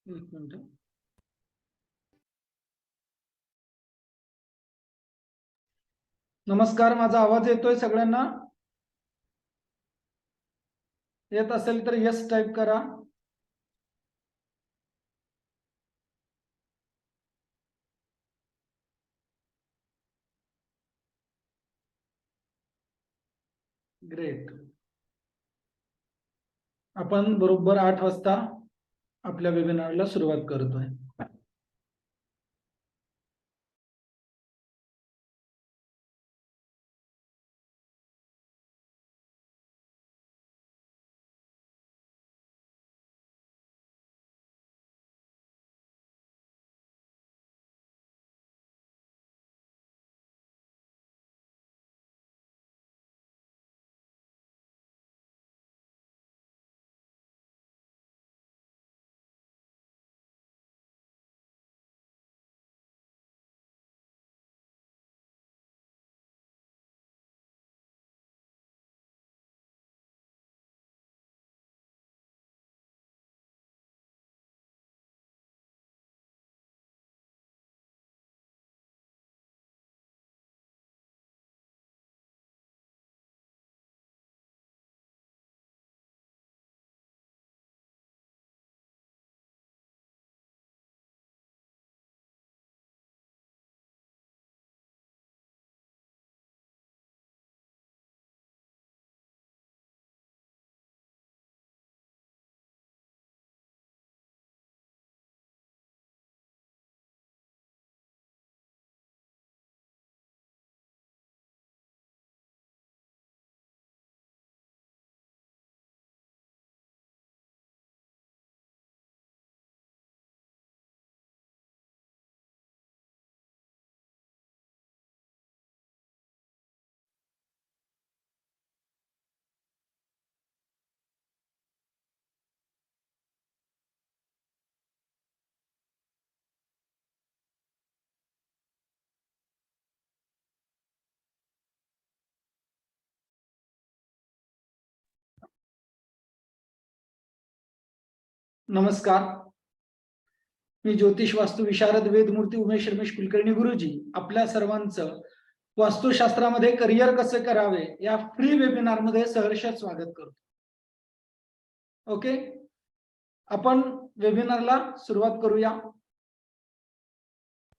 एक मिनिट. नमस्कार, माझा आवाज येतोय सगळ्यांना? येत असेल तर यस टाइप करा. ग्रेट. आपण बरोबर 8 वाजता आपल्या वेबिनारला सुरुवात करतोय. नमस्कार, मी ज्योतिष वास्तु विशारद वेदमूर्ती उमेश रमेश कुलकर्णी गुरुजी आपल्या सर्वांचं वास्तुशास्त्रामध्ये करिअर कसे करावे या फ्री वेबिनार मध्ये सहर्ष स्वागत करतो. ओके, आपण वेबिनारला सुरुवात करूया.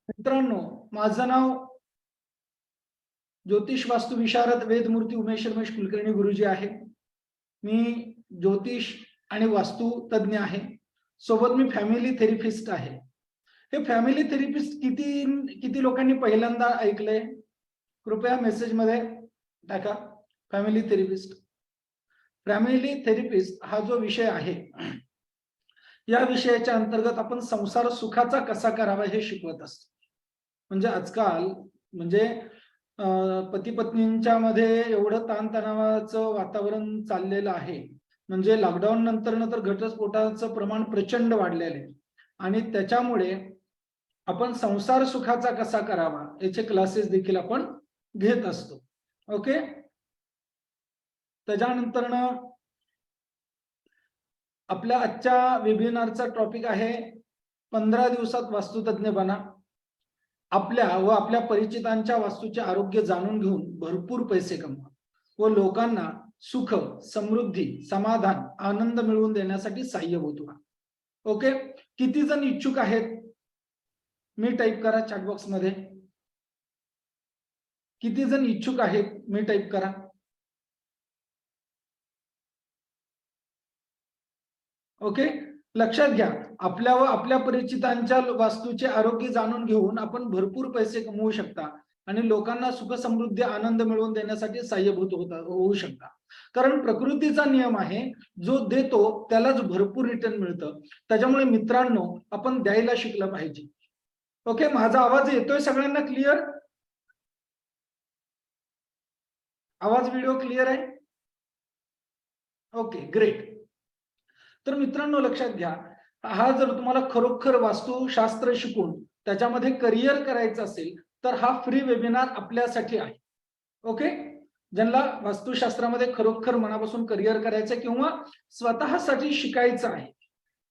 मित्रांनो, माझं नाव ज्योतिष वास्तु विशारद वेदमूर्ती उमेश रमेश कुलकर्णी गुरुजी आहे. मी ज्योतिष आणि वास्तु तज्ञ आहे. सोबत मी फॅमिली थेरपिस्ट आहे. हे फॅमिली थेरपिस्ट किती लोकांनी पहिल्यांदा ऐकलंय? कृपया मेसेज मध्ये टाका फॅमिली थेरपिस्ट. फॅमिली थेरपिस्ट हा जो विषय आहे, या विषयाच्या अंतर्गत आपण संसार सुखाचा कसा करावा हे शिकवत असतो. म्हणजे आजकाल पती पत्नींच्या मध्ये एवढं ताणतणावाचं वातावरण चाललेलं आहे. म्हणजे लॉकडाऊन नंतर तर घटस्फोटाचं प्रमाण प्रचंड वाढलेलं आहे आणि त्याच्यामुळे आपण संसार सुखाचा कसा करावा याचे क्लासेस देखील आपण घेत असतो. ओके, त्याच्यानंतर आपल्या आजच्या वेबिनारचा टॉपिक आहे 15 दिवसात वास्तुतज्ञ बना. आपल्या व आपल्या परिचितांच्या वास्तूचे आरोग्य जाणून घेऊन भरपूर पैसे कमवा व लोकांना सुख, समृद्धी, समाधान, आनंद मिळवून देण्यासाठी सहाय्यभूत व्हा. ओके, किती जण इच्छुक आहेत? मी टाईप करा चॅट बॉक्स मध्ये. किती जण इच्छुक आहेत? मी टाईप करा. ओके, लक्षात घ्या, आपल्या व आपल्या परिचितांच्या वास्तूचे आरोग्य जाणून घेऊन आपण भरपूर पैसे कमवू शकता आणि लोकांना सुख, समृद्धी, आनंद मिळवून देण्यासाठी सहाय्यभूत होऊ शकता. कारण प्रकृतीचा नियम आहे, जो देतो त्यालाच भरपूर रिटर्न मिळतं. त्याच्यामुळे मित्रांनो, आपण द्यायला शिकलं पाहिजे. ओके, माझा आवाज येतोय सगळ्यांना क्लिअर? आवाज व्हिडिओ क्लिअर आहे? Okay, great. तर मित्रांनो लक्षात घ्या, हा जर तुम्हाला खरोखर वास्तुशास्त्र शिकून त्याच्यामध्ये करिअर करायचं असेल तर हा फ्री वेबिनार आपल्यासाठी आहे. ओके, ज्यांना वास्तुशास्त्रामध्ये खरोखर मनापासून करिअर करायचं किंवा स्वतःसाठी शिकायचं आहे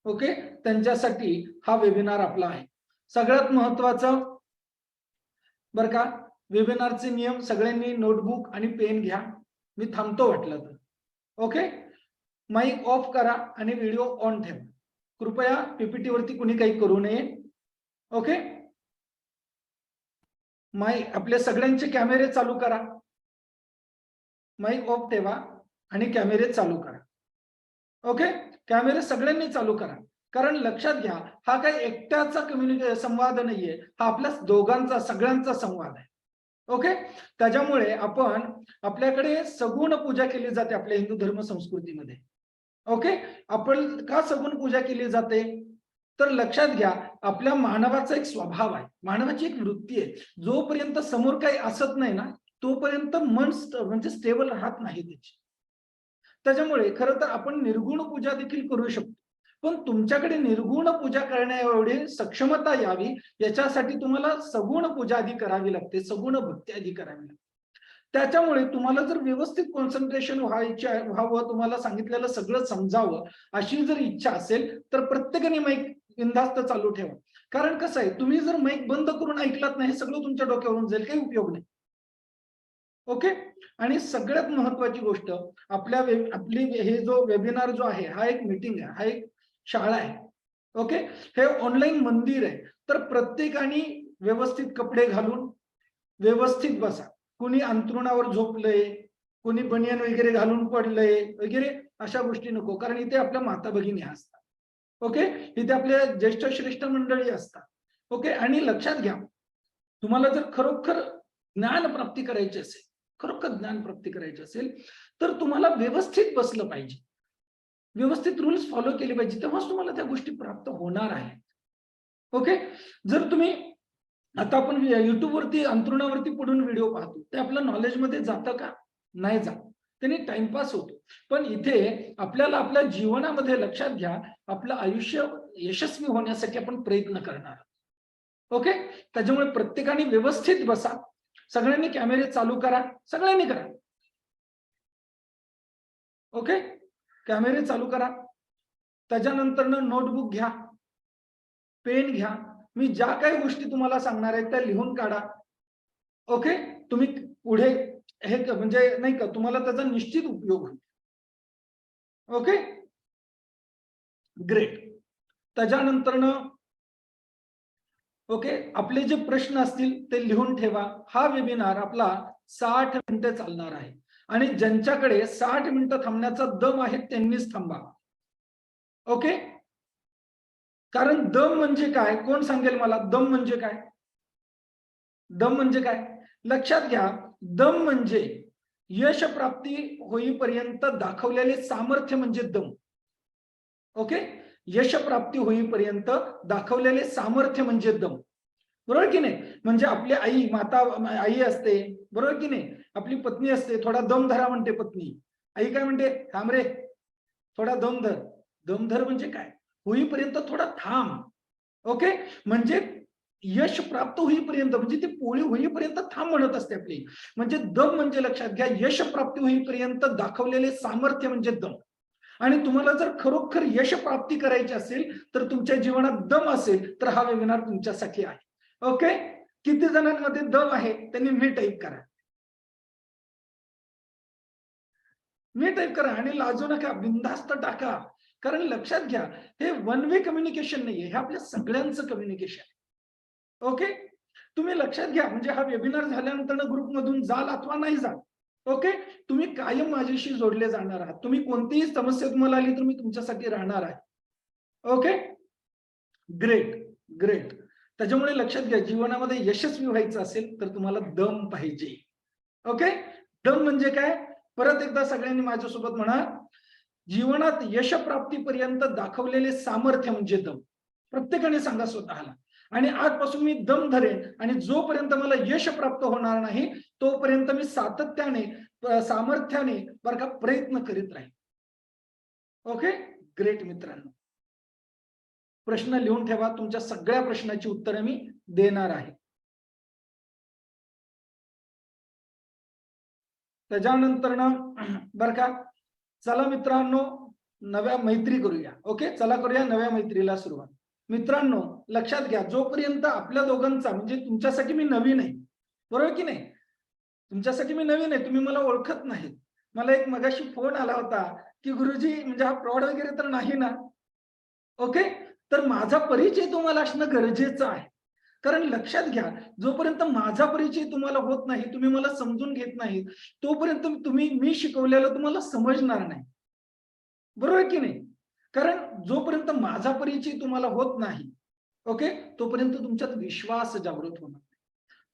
ओके, त्यांच्यासाठी हा वेबिनार आपला आहे. सगळ्यात महत्वाचं बरं का, वेबिनारचे नियम सगळ्यांनी नोटबुक आणि पेन घ्या. मी थांबतो वाटलं तर. ओके, माईक ऑफ करा आणि व्हिडिओ ऑन ठेवा. कृपया पीपीटी वरती कुणी काही करू नये. ओके, आपले सगळ्यांचे कॅमेरे चालू करा, माईक ऑफ ठेवा आणि कॅमेरे चालू करा. ओके, कॅमेरे सगळ्यांनी चालू करा. कारण लक्षात घ्या, हा काही एकट्याचा संवाद नाहीये, हा आपल्या दोघांचा सगळ्यांचा संवाद आहे. ओके, त्याच्यामुळे आपल्याकडे सगुण पूजा केली जाते आपल्या हिंदू धर्म संस्कृतीमध्ये. ओके, आपण का सगुण पूजा केली जाते, तर लक्षात घ्या, आपल्या मानवाचा एक स्वभाव आहे, मानवाची एक वृत्ती आहे. जोपर्यंत समोर काही असत नाही ना, तोपर्यंत मन म्हणजे स्टेबल राहत नाही त्याची. त्याच्यामुळे खरं तर आपण निर्गुण पूजा देखील करू शकतो, पण तुमच्याकडे निर्गुण पूजा करण्या एवढी सक्षमता यावी याच्यासाठी तुम्हाला सगुण पूजा आधी करावी लागते, सगुण भक्ती आधी करावी लागते. त्याच्यामुळे तुम्हाला जर व्यवस्थित कॉन्सन्ट्रेशन व्हावं, तुम्हाला सांगितलेलं सगळं समजावं अशी जर इच्छा असेल तर प्रत्येकाने माईक बिनधास्त चालू ठेवा. कारण कसं आहे, तुम्ही जर माईक बंद करून ऐकलात नाही, हे सगळं तुमच्या डोक्यावरून जाईल, काही उपयोग नाही. ओके, आणि सगळ्यात महत्वाची गोष्ट, आपली हे जो वेबिनार जो आहे, हा एक मीटिंग आहे, हा एक शाळा आहे. ओके, हे ऑनलाईन मंदिर आहे. तर प्रत्येकाने व्यवस्थित कपडे घालून व्यवस्थित बसा. कुणी अंथरुणावर झोपलंय, कुणी बनियान वगैरे घालून पडलंय वगैरे, अशा गोष्टी नको. कारण इथे आपल्या माता भगिनी असतात. ओके, इथे आपल्या ज्येष्ठ श्रेष्ठ मंडळी असतात. ओके, आणि लक्षात घ्या, तुम्हाला जर खरोखर ज्ञान प्राप्ती करायची असेल, खरोखर ज्ञान प्राप्ती करायची असेल, तर तुम्हाला व्यवस्थित बसलं पाहिजे, व्यवस्थित रूल्स फॉलो केले पाहिजे, तेव्हाच तुम्हाला त्या गोष्टी प्राप्त होणार आहेत. ओके, जर तुम्ही आता आपण युट्यूब वरती अंथरुणावरती पडून व्हिडिओ पाहतो, ते आपल्या नॉलेज मध्ये जातं का? नाही जात, त्यांनी टाइमपास होतो. पण इथे आपल्याला आपल्या जीवनामध्ये लक्षात घ्या, आपलं आयुष्य यशस्वी होण्यासाठी आपण प्रयत्न करणार. ओके, त्याच्यामुळे प्रत्येकाने व्यवस्थित बसा, सगळ्यांनी कॅमेरे चालू करा, सगळ्यांनी करा. ओके, कॅमेरे चालू करा. त्याच्यानंतर नोटबुक घ्या, पेन घ्या. मी ज्या काही गोष्टी तुम्हाला सांगणार आहेत त्या लिहून काढा. ओके, तुम्ही पुढे हे म्हणजे नाही का, तुम्हाला त्याचा निश्चित उपयोग होईल. Okay, great. त्याच्यानंतर ओके, आपले जे प्रश्न असतील ते लिहून ठेवा. हा वेबिनार आपला 60 मिनिटं चालणार आहे आणि ज्यांच्याकडे 60 मिनिटं थांबण्याचा दम आहे त्यांनीच थांबा. ओके, कारण दम म्हणजे काय, कोण सांगेल मला? दम म्हणजे काय? दम म्हणजे काय? लक्षात घ्या, दम म्हणजे यश प्राप्ती होईपर्यंत दाखवलेले सामर्थ्य म्हणजे दम. ओके, यश प्राप्ती होईपर्यंत दाखवलेले सामर्थ्य म्हणजे दम. बरोबर की नाही? म्हणजे आपली आई आई असते, बरोबर की नाही? आपली पत्नी असते, थोडा दम धरा म्हणते पत्नी. आई काय म्हणते? थांब रे, थोडा दम धर. दम धर म्हणजे काय? होईपर्यंत थोडा थांब. ओके, म्हणजे यश प्राप्त होईपर्यंत, म्हणजे ती पोळी होईपर्यंत थांब म्हणत असते आपली. म्हणजे दम म्हणजे लक्षात घ्या, यश प्राप्ती होईपर्यंत दाखवलेले सामर्थ्य म्हणजे दम. आणि तुम्हाला जर खरोखर यश प्राप्ती करायची असेल, तर तुमच्या जीवनात दम असेल, तर हा वेबिनार तुमच्यासाठी आहे. ओके, किती जणांमध्ये दम आहे त्यांनी मी टाईप करा. मी टाईप करा आणि लाजू नका, बिनधास्त टाका. कारण लक्षात घ्या, हे वन वे कम्युनिकेशन नाहीये, हे आपल्या सगळ्यांचं कम्युनिकेशन आहे. ओके, तुम्ही लक्षात घ्या, म्हणजे हा वेबिनार झाल्यानंतर ग्रुपमधून जाल अथवा नाही जाल, ओके, तुम्ही कायम माझ्याशी जोडले जाणार आहात. तुम्ही कोणतीही समस्या तुम्हाला आली तर मी तुमच्यासाठी राहणार आहे. Okay, great great. त्याच्यामुळे लक्षात घ्या, जीवनामध्ये यशस्वी व्हायचं असेल तर तुम्हाला दम पाहिजे. ओके, दम म्हणजे काय? परत एकदा सगळ्यांनी माझ्यासोबत म्हणा, जीवनात यशप्राप्तीपर्यंत दाखवलेले सामर्थ्य म्हणजे दम. प्रत्येकाने सांगा स्वतःला. आणि आजपासून मी दम धरेन आणि जोपर्यंत मला यश प्राप्त होणार नाही तोपर्यंत मी सातत्याने सामर्थ्याने बरं का प्रयत्न करीत राहीन. ओके, ग्रेट मित्रांनो. प्रश्न लिहून ठेवा, तुमच्या सगळ्या प्रश्नाची उत्तरे मी देणार आहे. त्याच्यानंतर बरं का, चला मित्रांनो, नव्या मैत्री करूया. ओके, चला करूया नव्या मैत्रीला सुरुवात. मित्रांनो, लक्षात घ्या, जोपर्यंत आपल्या दोघांचा म्हणजे तुमच्यासाठी मी नवीन आहे, बरोबर की नाही? तुमच्यासाठी मी नवीन आहे, तुम्ही मला ओळखत नाही. मला एक मगाशी फोन आला होता की गुरुजी म्हणजे हा फ्रॉड वगैरे तर नाही ना? ओके, तर माझा परिचय तुम्हाला असणं गरजेचं आहे. कारण लक्षात घ्या, जोपर्यंत माझा परिचय तुम्हाला होत नाही, तुम्ही मला समजून घेत नाही, तोपर्यंत तुम्ही मी शिकवलेलं तुम्हाला समजणार नाही, बरोबर की नाही? कारण जोपर्यंत माझा परिचय तुम्हाला होत नाही, ओके, तोपर्यंत तुमच्यात विश्वास जागृत होणार.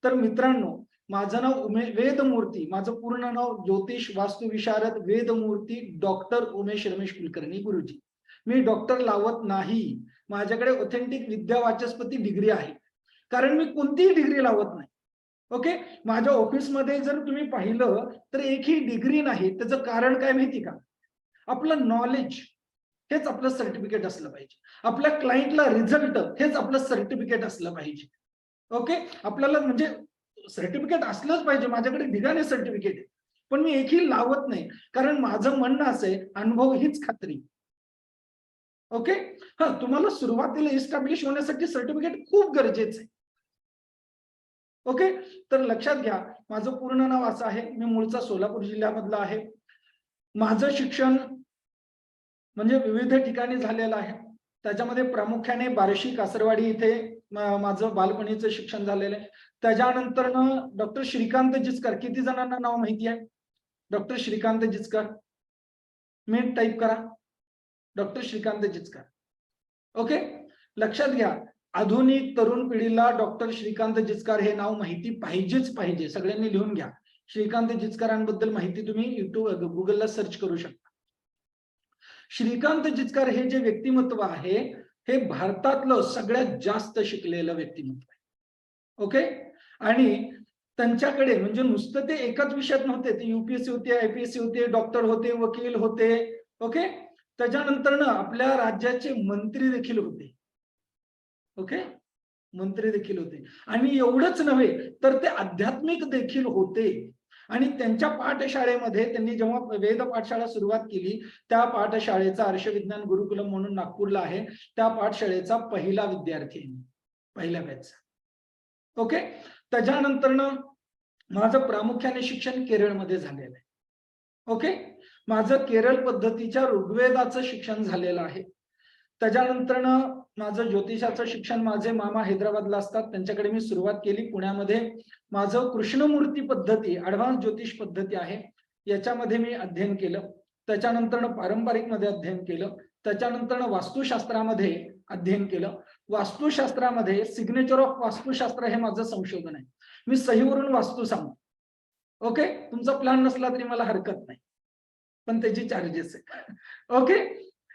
तर मित्रांनो, माझं नाव वेदमूर्ती, माझं पूर्ण नाव ज्योतिष वास्तुविशारद वेदमूर्ती डॉक्टर उमेश रमेश कुलकर्णी गुरुजी. मी डॉक्टर लावत नाही, माझ्याकडे ऑथेंटिक विद्या वाचस्पती डिग्री आहे. कारण मी कोणतीही डिग्री लावत नाही. ओके, माझ्या ऑफिसमध्ये जर तुम्ही पाहिलं तर एकही डिग्री नाही. त्याचं कारण काय माहिती का? आपलं नॉलेज हेच आपलं सर्टिफिकेट असलं पाहिजे. आपल्या क्लायंटला रिझल्ट हेच आपलं सर्टिफिकेट असलं पाहिजे. ओके, आपल्याला म्हणजे सर्टिफिकेट असलंच पाहिजे. माझ्याकडे ढिगाने सर्टिफिकेट आहे, पण मी एकही लावत नाही. कारण माझं म्हणणं असं आहे, अनुभव हीच खात्री. ओके, हा, तुम्हाला सुरुवातीला इस्टॅब्लिश होण्यासाठी सर्टिफिकेट खूप गरजेचं आहे. ओके, तर लक्षात घ्या, माझं पूर्ण नाव असं आहे. मी मूळचा सोलापूर जिल्ह्यामधला आहे. माझं शिक्षण म्हणजे विविध ठिकाणी झालेलं आहे. त्याच्यामध्ये प्रामुख्याने बार्शी कासरवाडी इथे माझं बालपणीचं शिक्षण झालेलं आहे. त्याच्यानंतर डॉक्टर श्रीकांत जिचकर, किती जणांना नाव माहिती आहे? डॉक्टर श्रीकांत जिचकर, मी टाईप करा, डॉक्टर श्रीकांत जिचकर. ओके, लक्षात घ्या, आधुनिक तरुण पिढीला डॉक्टर श्रीकांत जिचकर हे नाव माहिती पाहिजेच पाहिजे. सगळ्यांनी लिहून घ्या. श्रीकांत जिचकरांबद्दल माहिती तुम्ही युट्यूब गुगलला सर्च करू शकता. श्रीकांत जिचकर हे जे व्यक्तिमत्व आहे, हे भारतातलं सगळ्यात जास्त शिकलेलं व्यक्तिमत्व आहे. ओके, आणि त्यांच्याकडे म्हणजे नुसतं ते एकाच विषयात नव्हते, ते युपीएससी होते, आयपीएससी होते, डॉक्टर होते, वकील होते. ओके, त्याच्यानंतर आपल्या राज्याचे मंत्री देखील होते. ओके, मंत्री देखील होते. आणि एवढंच नव्हे तर ते आध्यात्मिक देखील होते. आणि त्यांच्या पाठशाळेमध्ये त्यांनी जेव्हा वेद पाठशाळा सुरुवात केली, त्या पाठशाळेचा अर्षविज्ञान गुरुकुलम म्हणून नागपूरला आहे, त्या पाठशाळेचा पहिला विद्यार्थी आहे, पहिल्या बॅचचा. ओके, त्याच्यानंतर माझं प्रामुख्याने शिक्षण केरळमध्ये झालेलं आहे. ओके, माझं केरळ पद्धतीच्या ऋग्वेदाचं शिक्षण झालेलं आहे. त्याच्यानंतर माझं ज्योतिषाचं शिक्षण माझे मामा हैदराबादला असतात, त्यांच्याकडे मी सुरुवात केली. पुण्यामध्ये माझं कृष्णमूर्ती पद्धती ऍडव्हान्स ज्योतिष पद्धती आहे, याच्यामध्ये मी अध्ययन केलं. त्याच्यानंतर पारंपरिक मध्ये अध्ययन केलं. त्याच्यानंतर वास्तुशास्त्रामध्ये अध्ययन केलं. वास्तुशास्त्रामध्ये सिग्नेचर ऑफ वास्तुशास्त्र हे माझं संशोधन आहे. मी सहीवरून वास्तू सांगतो. ओके, तुमचा प्लॅन नसला तरी मला हरकत नाही, पण त्याची चार्जेस आहे. ओके,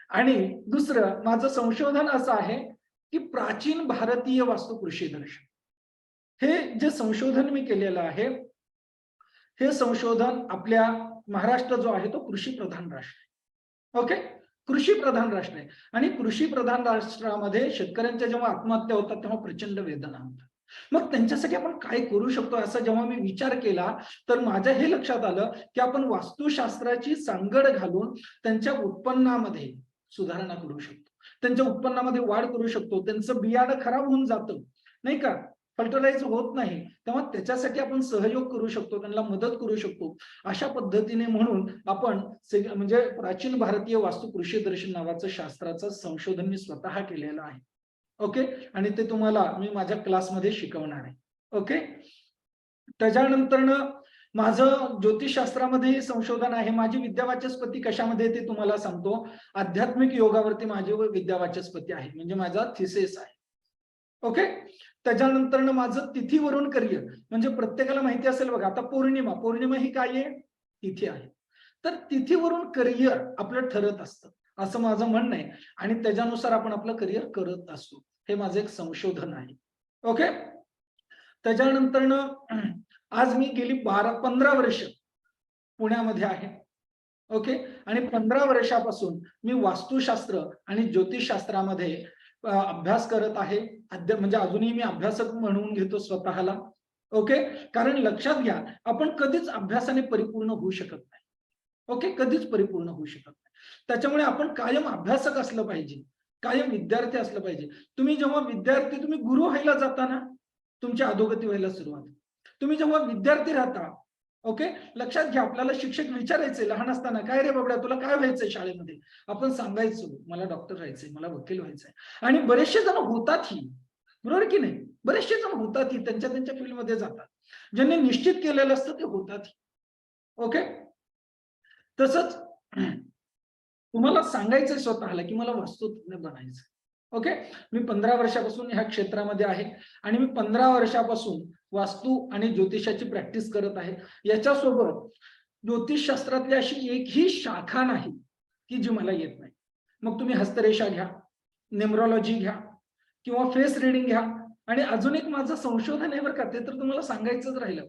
आणि दुसरं माझं संशोधन असं आहे की प्राचीन भारतीय वास्तु कृषी दर्शन, हे जे संशोधन मी केलेलं आहे, हे संशोधन आपल्या महाराष्ट्र जो आहे तो कृषी प्रधान राष्ट्र आहे. ओके, कृषी प्रधान राष्ट्र आहे. आणि कृषी प्रधान राष्ट्रामध्ये शेतकऱ्यांच्या जेव्हा आत्महत्या होतात तेव्हा प्रचंड वेदना होतात. मग त्यांच्यासाठी आपण काय करू शकतो असं जेव्हा मी विचार केला, तर माझ्या हे लक्षात आलं की आपण वास्तुशास्त्राची सांगड घालून त्यांच्या उत्पन्नामध्ये सुधारणा करू शकतो, त्यांच्या उत्पन्नामध्ये वाढ करू शकतो. त्यांचं बियाणं खराब होऊन जातं नाही का, फर्टिलाइज होत नाही, तेव्हा त्याच्यासाठी आपण सहयोग करू शकतो, त्यांना मदत करू शकतो. अशा पद्धतीने म्हणून आपण म्हणजे प्राचीन भारतीय वास्तु कृषी दर्शन नावाचं शास्त्राचं संशोधन मी स्वतः केलेलं आहे. ओके, आणि ते तुम्हाला मी माझ्या क्लासमध्ये शिकवणार आहे. ओके, त्याच्यानंतर माझं ज्योतिषशास्त्रामध्ये संशोधन आहे. माझी विद्यावाचस्पती कशामध्ये ते तुम्हाला सांगतो. आध्यात्मिक योगावरती माझी विद्यावाचस्पती आहे, म्हणजे माझा थिसिस आहे. ओके, त्याच्यानंतर माझं तिथीवरून करिअर, म्हणजे प्रत्येकाला माहिती असेल बघा, आता पौर्णिमा ही काय आहे, तिथी आहे. तर तिथीवरून करिअर आपलं ठरत असतं असं माझं म्हणणं आहे, आणि त्याच्यानुसार आपण आपलं करिअर करत असतो. हे माझं एक संशोधन आहे. ओके, त्याच्यानंतर आज मी गेली 15 वर्ष पुण्यामध्ये आहे. ओके, आणि 15 वर्षापासून मी वास्तुशास्त्र आणि ज्योतिषशास्त्रामध्ये अभ्यास करत आहे. म्हणजे अजूनही मी अभ्यासक म्हणून घेतो स्वतःला. ओके, कारण लक्षात घ्या, आपण कधीच अभ्यासाने परिपूर्ण होऊ शकत नाही. ओके, कधीच परिपूर्ण होऊ शकत नाही. त्याच्यामुळे आपण कायम अभ्यासक असलं पाहिजे, कायम विद्यार्थी असलं पाहिजे. तुम्ही जेव्हा विद्यार्थी, तुम्ही गुरु व्हायला जाताना तुमची अधोगती व्हायला सुरुवात. तुम्ही जेव्हा विद्यार्थी राहता, ओके, लक्षात घ्या, आपल्याला शिक्षक विचारायचे लहान असताना, काय रे बाबड्या तुला काय व्हायचंय शाळेमध्ये? आपण सांगायचो मला डॉक्टर व्हायचंय, मला वकील व्हायचंय. आणि बरेचसे जण होतातही, बरोबर की नाही? बरेचसे जण होतातही, त्यांच्या त्यांच्या फील्डमध्ये जातात. ज्यांनी निश्चित केलेलं असतं ते होतातही. ओके, तसंच तुम्हाला सांगायचंय स्वतःला की मला वास्तुतज्ञ बनायचं. ओके, मी 15 वर्षापासून ह्या क्षेत्रामध्ये आहे आणि मी 15 वर्षापासून वास्तू आणि ज्योतिषाची प्रॅक्टिस करत आहे. याच्यासोबत ज्योतिषशास्त्रातली अशी एकही शाखा नाही की जी मला येत नाही. मग तुम्ही हस्तरेषा घ्या, न्यूमरॉलॉजी घ्या किंवा फेस रिडिंग घ्या. आणि अजून एक माझं संशोधन आहे बरं का, ते तर तुम्हाला सांगायचंच राहिलं.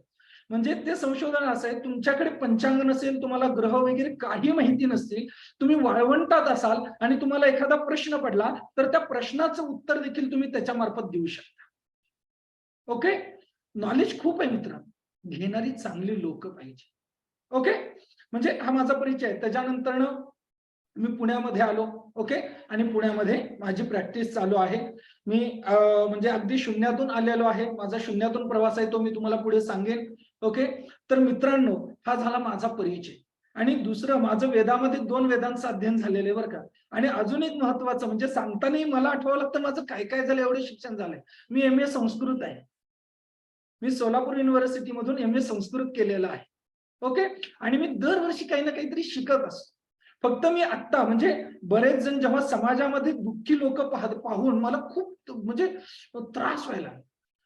म्हणजे ते संशोधन असं आहे, तुमच्याकडे पंचांग नसेल, तुम्हाला ग्रह वगैरे काही माहिती नसतील, तुम्ही वाळवंटात असाल आणि तुम्हाला एखादा प्रश्न पडला तर त्या प्रश्नाचं उत्तर देखील तुम्ही त्याच्या मार्फत देऊ शकता. ओके, नॉलेज खूप आहे मित्रांनो, घेणारी चांगली लोक पाहिजे. ओके, म्हणजे हा माझा परिचय आहे. त्याच्यानंतर मी पुण्यामध्ये आलो. ओके, आणि पुण्यामध्ये माझी प्रॅक्टिस चालू आहे. मी म्हणजे अगदी शून्यातून आलेलो आहे. माझा शून्यातून प्रवास आहे, तो मी तुम्हाला पुढे सांगेन. ओके, तर मित्रांनो, हा झाला माझा परिचय. आणि दुसरं, माझं वेदामध्ये 2 वेदांचं अध्ययन झालेलं आहे बरं का. आणि अजून एक महत्वाचं म्हणजे सांगतानाही मला आठवावं लागतं माझं काय काय झालं, एवढं शिक्षण झालंय. मी MA संस्कृत आहे. मी सोलापूर युनिव्हर्सिटी मधून MA संस्कृत केलेलं आहे. ओके, आणि मी दरवर्षी काही ना काहीतरी शिकत असतो. फक्त मी आत्ता म्हणजे बरेच जण जेव्हा समाजामध्ये दुःखी लोक पाहून मला खूप म्हणजे त्रास व्हायला,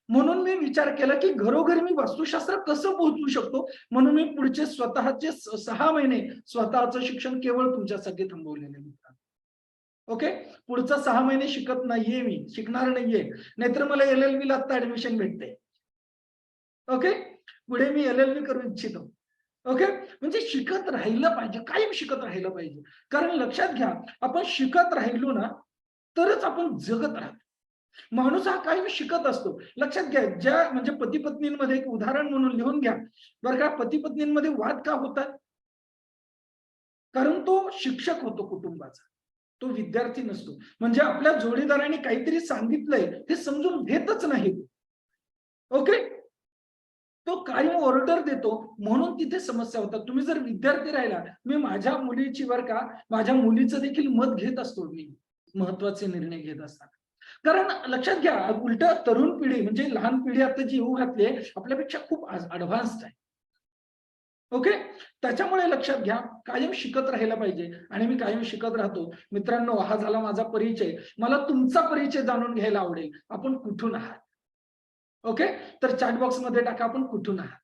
म्हणून मी विचार केला की घरोघरी मी वास्तुशास्त्र कसं पोहोचवू शकतो. म्हणून मी पुढचे स्वतःचे 6 महिने स्वतःचं शिक्षण केवळ तुमच्यासाठी थांबवलेले मित्रांनो. ओके, पुढचं 6 महिने शिकत नाहीये, मी शिकणार नाहीये, नाहीतर मला LLB ला आता ऍडमिशन भेटते. ओके, पुढे मी LLB करू इच्छितो. ओके, म्हणजे शिकत राहिलं पाहिजे, कायम शिकत राहिलं पाहिजे. कारण लक्षात घ्या, आपण शिकत राहिलो ना तरच आपण जगत राहतो. माणूस हा कायम शिकत असतो. लक्षात घ्या, ज्या म्हणजे पती पत्नींमध्ये एक उदाहरण म्हणून लिहून घ्या बरं का. पती पत्नींमध्ये वाद का होतात? कारण तो शिक्षक होतो कुटुंबाचा, तो विद्यार्थी नसतो. म्हणजे आपल्या जोडीदाराने काहीतरी सांगितलंय हे समजून घेतच नाही. ओके, तो कायम ऑर्डर देतो, म्हणून तिथे समस्या होतात. तुम्ही जर विद्यार्थी राहिला, मी माझ्या मुलीची बरं का, माझ्या मुलीचं देखील मत घेत असतो मी महत्वाचे निर्णय घेत असताना. कारण लक्षात घ्या, उलट तरुण पिढी म्हणजे लहान पिढी आता जी येऊ घातली आहे आपल्यापेक्षा खूप ऍडव्हान्स्ड आहे. ओके, त्याच्यामुळे लक्षात घ्या, कायम शिकत राहायला पाहिजे. आणि मी कायम शिकत राहतो. मित्रांनो, हा झाला माझा परिचय. मला तुमचा परिचय जाणून घ्यायला आवडेल. आपण कुठून आहात? ओके, तर चॅट बॉक्स मध्ये टाका आपण कुठून आहात.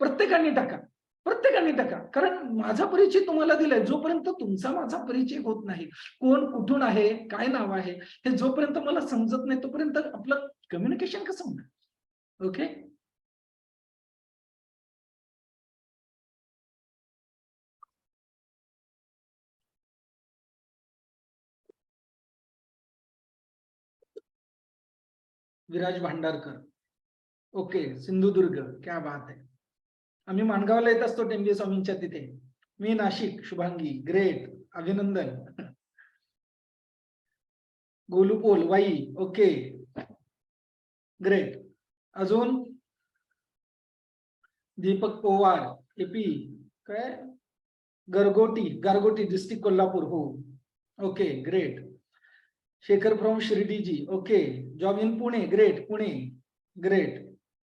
प्रत्येकाने टाका, प्रत्येकाने टाका. कारण माझा परिचय तुम्हाला दिलाय. जोपर्यंत तुमचा माझा परिचय होत नाही, कोण कुठून आहे, काय नाव आहे, हे जोपर्यंत मला समजत नाही तोपर्यंत आपलं कम्युनिकेशन कसं होणार? ओके, विराज भांडारकर. ओके, सिंधुदुर्ग, क्या बात आहे. आम्ही माणगावला येत असतो टेंबे स्वामींच्या तिथे. मी नाशिक, शुभांगी, ग्रेट, अभिनंदन. गोलूपोल वाई, ओके, ग्रेट. अजून दीपक पवार, एपी, काय, गारगोटी डिस्ट्रिक्ट कोल्हापूर, हो, ओके, ग्रेट. शेखर फ्रॉम शिर्डीजी, okay, job in Pune, great, Pune, great.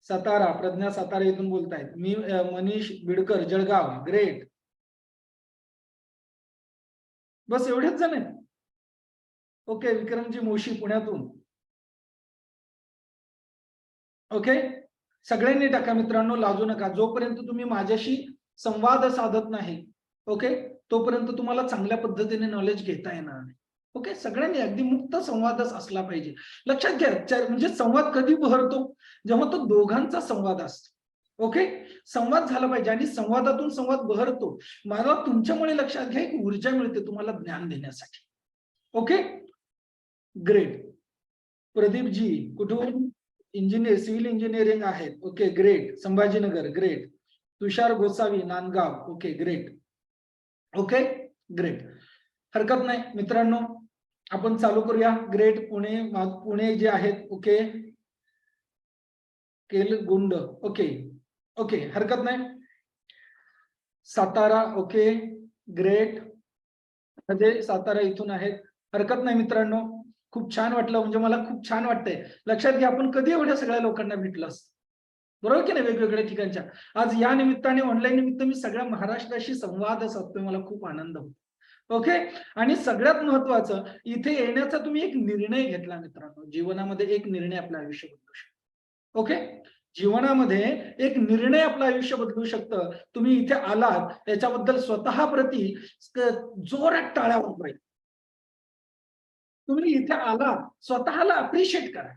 Satara, Pradnya Satara इथून बोलतायत. मी मनीष बिडकर, जळगाव, ग्रेट. बस एवढेच जण आहेत. ओके, विक्रमजी मोशी पुण्यातून. ओके, सगळ्यांनी टाका मित्रांनो, लाजू नका. जोपर्यंत तुम्ही माझ्याशी संवाद साधत नाही, ओके, तोपर्यंत तुम्हाला चांगल्या पद्धतीने नॉलेज घेता येणार नाही. ओके, सगळ्यांनी अगदी मुक्त संवादच असला पाहिजे. लक्षात घ्या, म्हणजे संवाद कधी बहरतो? जेव्हा तो दोघांचा संवाद असतो. ओके, संवाद झाला पाहिजे आणि संवादातून संवाद बहरतो. मला तुमच्यामुळे लक्षात घ्या, एक ऊर्जा मिळते तुम्हाला ज्ञान देण्यासाठी. Okay, great. प्रदीप जी कुठून? इंजिनियर, सिव्हिल इंजिनिअरिंग आहेत. Okay, great. Sambhajinagar, great. Tushar Gosavi Nandgaon. Okay great. Okay great. हरकत नाही मित्रांनो, आपण चालू करूया. ग्रेट. पुणे जे आहेत. ओके केलगुंड. ओके ओके हरकत नाही. सातारा. Okay great. म्हणजे सातारा इथून आहेत. हरकत नाही मित्रांनो, खूप छान वाटलं. म्हणजे मला खूप छान वाटतंय. लक्षात घ्या, आपण कधी एवढ्या सगळ्या लोकांना भेटलो असतो, बरोबर की नाही, वेगवेगळ्या ठिकाणच्या. आज या निमित्ताने, ऑनलाईन निमित्त मी सगळ्या महाराष्ट्राशी संवाद साधतोय. मला खूप आनंद होतो. ओके. आणि सगळ्यात महत्वाचं, इथे येण्याचा तुम्ही एक निर्णय घेतला मित्रांनो. जीवनामध्ये एक निर्णय आपलं आयुष्य बदलू शकतो. ओके. जीवनामध्ये एक निर्णय आपलं आयुष्य बदलू शकतं. तुम्ही इथे आलात त्याच्याबद्दल स्वतः प्रती जोरात टाळ्या वाजवायच्या. तुम्ही इथे आलात, स्वतःला अप्रिशिएट करा.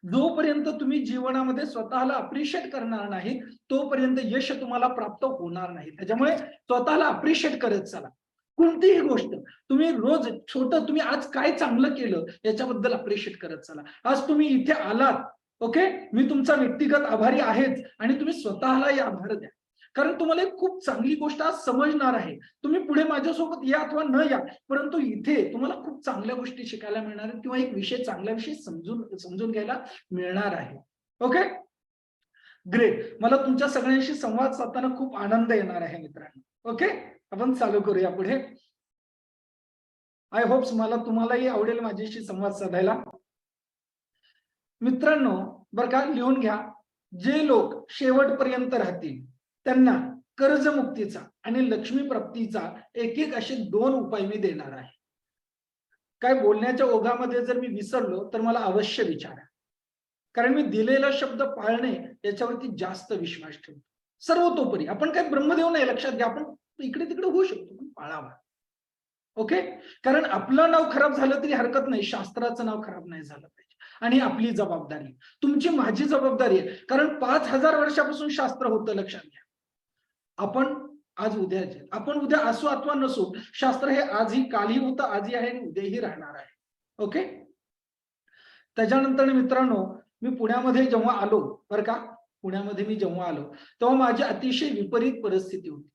जोपर्यंत तुम्ही जीवनामध्ये स्वतःला अप्रिशिएट करणार नाही, तोपर्यंत यश तुम्हाला प्राप्त होणार नाही. त्याच्यामुळे स्वतःला अप्रिशिएट करत चला. कोणतीही गोष्ट तुम्ही रोज छोटं, तुम्ही आज काय चांगलं केलं याच्याबद्दल अप्रिशिएट करत चला. आज तुम्ही इथे आलात, ओके, मी तुमचा व्यक्तिगत आभारी आहेच, आणि तुम्ही स्वतःलाही आभार द्या. कारण तुम्हाला एक खूप चांगली गोष्ट आज समजणार आहे. तुम्ही पुढे माझ्यासोबत या अथवा न या, परंतु इथे तुम्हाला खूप चांगल्या गोष्टी शिकायला मिळणार आहेत, किंवा एक विषय, चांगला विषय समजून घ्यायला मिळणार आहे. Okay great. मला तुमच्या सगळ्यांशी संवाद साधताना खूप आनंद येणार आहे मित्रांनो. ओके, आपण चालू करूया पुढे. आय होप्स तुम्हालाही आवडेल माझ्याशी संवाद साधायला. मित्रांनो बरं का, लिहून घ्या. जे लोक शेवटपर्यंत राहतील त्यांना कर्जमुक्तीचा आणि लक्ष्मी प्राप्तीचा एक असे 2 उपाय मी देणार आहे. काय बोलण्याच्या ओघामध्ये जर मी विसरलो तर मला अवश्य विचारा, कारण मी दिलेला शब्द पाळणे याच्यावरती जास्त विश्वास ठेवतो. सर्वतोपरी आपण काय ब्रह्मदेव नाही, लक्षात घ्या. आपण इकडे तिकडे होऊ शकतो, पण पाळावा. ओके. कारण आपलं नाव खराब झालं तरी हरकत नाही, शास्त्राचं नाव खराब नाही झालं पाहिजे. आणि आपली जबाबदारी, तुमची माझी जबाबदारी आहे. कारण 5000 वर्षापासून शास्त्र होतं, लक्षात घ्या. आपण आज उद्याचे, आपण उद्या असू अथवा नसू, शास्त्र हे आजही, कालही होतं, आजही आहे आणि उद्याही राहणार आहे. ओके. त्याच्यानंतर मित्रांनो, मी पुण्यामध्ये जेव्हा आलो, बरं का, पुण्यामध्ये मी जेव्हा आलो तेव्हा माझी अतिशय विपरीत परिस्थिती होती.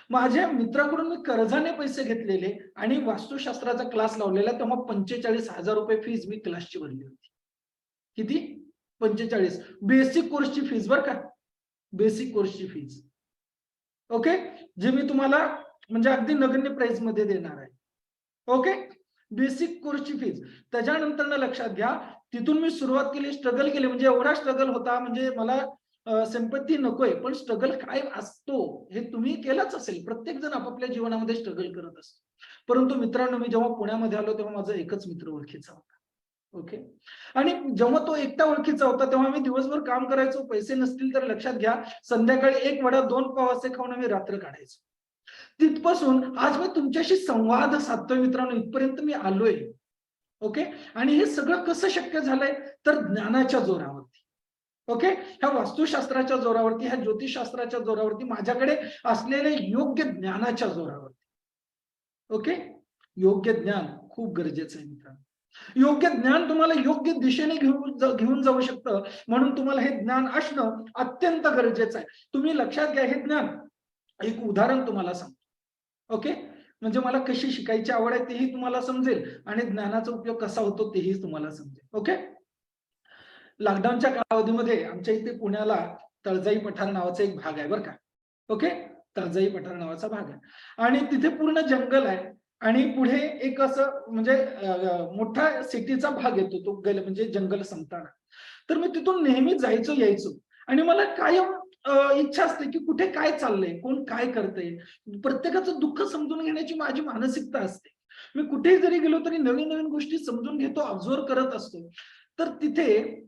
माझ्या मित्राकडून मी कर्जाने पैसे घेतलेले आणि वास्तुशास्त्राचा क्लास लावलेला. तेव्हा 45,000 रुपये फीज मी क्लासची भरली होती. किती? 45. बेसिक कोर्सची फीज, बरं का, बेसिक कोर्सची फीज. ओके. जे मी तुम्हाला म्हणजे अगदी नगण्य प्राइस मध्ये देणार आहे. ओके. बेसिक कोर्सची फीज. त्याच्यानंतर लक्षात घ्या, तिथून मी सुरुवात केली, स्ट्रगल केली. म्हणजे एवढा स्ट्रगल होता, म्हणजे मला सिंपत्ती नकोय, पण स्ट्रगल काय असतो हे तुम्ही केलंच असेल. प्रत्येक जण आपापल्या जीवनामध्ये स्ट्रगल करत असतो. परंतु मित्रांनो, मी जेव्हा पुण्यामध्ये आलो तेव्हा माझा एकच मित्र ओळखीचा होता. ओके. आणि जेव्हा तो एकटा ओळखीचा होता तेव्हा मी दिवसभर काम करायचो. पैसे नसतील तर लक्षात घ्या, संध्याकाळी 1 वडा 2 पाव असे खाऊन आम्ही रात्र काढायचो. तिथपासून आज मी तुमच्याशी संवाद साधतोय मित्रांनो, इथपर्यंत मी आलोय. ओके. आणि हे सगळं कसं शक्य झालंय, तर ज्ञानाच्या जोरावरती. ओके. ह्या वास्तुशास्त्राच्या जोरावरती, ह्या ज्योतिषशास्त्राच्या जोरावरती, माझ्याकडे असलेले योग्य ज्ञानाच्या जोरावरती. ओके. योग्य ज्ञान खूप गरजेचं आहे मित्रांनो. योग्य ज्ञान तुम्हाला योग्य दिशेने घेऊन जाऊ शकतं, म्हणून तुम्हाला हे ज्ञान असणं अत्यंत गरजेचं आहे. तुम्ही लक्षात घ्या, हे ज्ञान, एक उदाहरण तुम्हाला सांगतो. ओके. म्हणजे मला कशी शिकायची आवड आहे तेही तुम्हाला समजेल, आणि ज्ञानाचा उपयोग कसा होतो तेही तुम्हाला समजेल. ओके. लॉकडाऊनच्या कालावधीमध्ये आमच्या इथे पुण्याला तळजाई पठार नावाचा एक भाग आहे, बरं का. ओके. तळजाई पठार नावाचा भाग आहे, आणि तिथे पूर्ण जंगल आहे. आणि पुढे एक असं म्हणजे मोठा सिटीचा भाग येतो, तो म्हणजे जंगल संपताना. तर मी तिथून नेहमी जायचो यायचो, आणि मला कायम इच्छा असते की कुठे काय चाललंय, कोण काय करतंय, प्रत्येकाचं दुःख समजून घेण्याची माझी मानसिकता असते. मी कुठेही जरी गेलो तरी नवीन नवीन गोष्टी समजून घेतो, ऑब्झर्व करत असतो. तर तिथे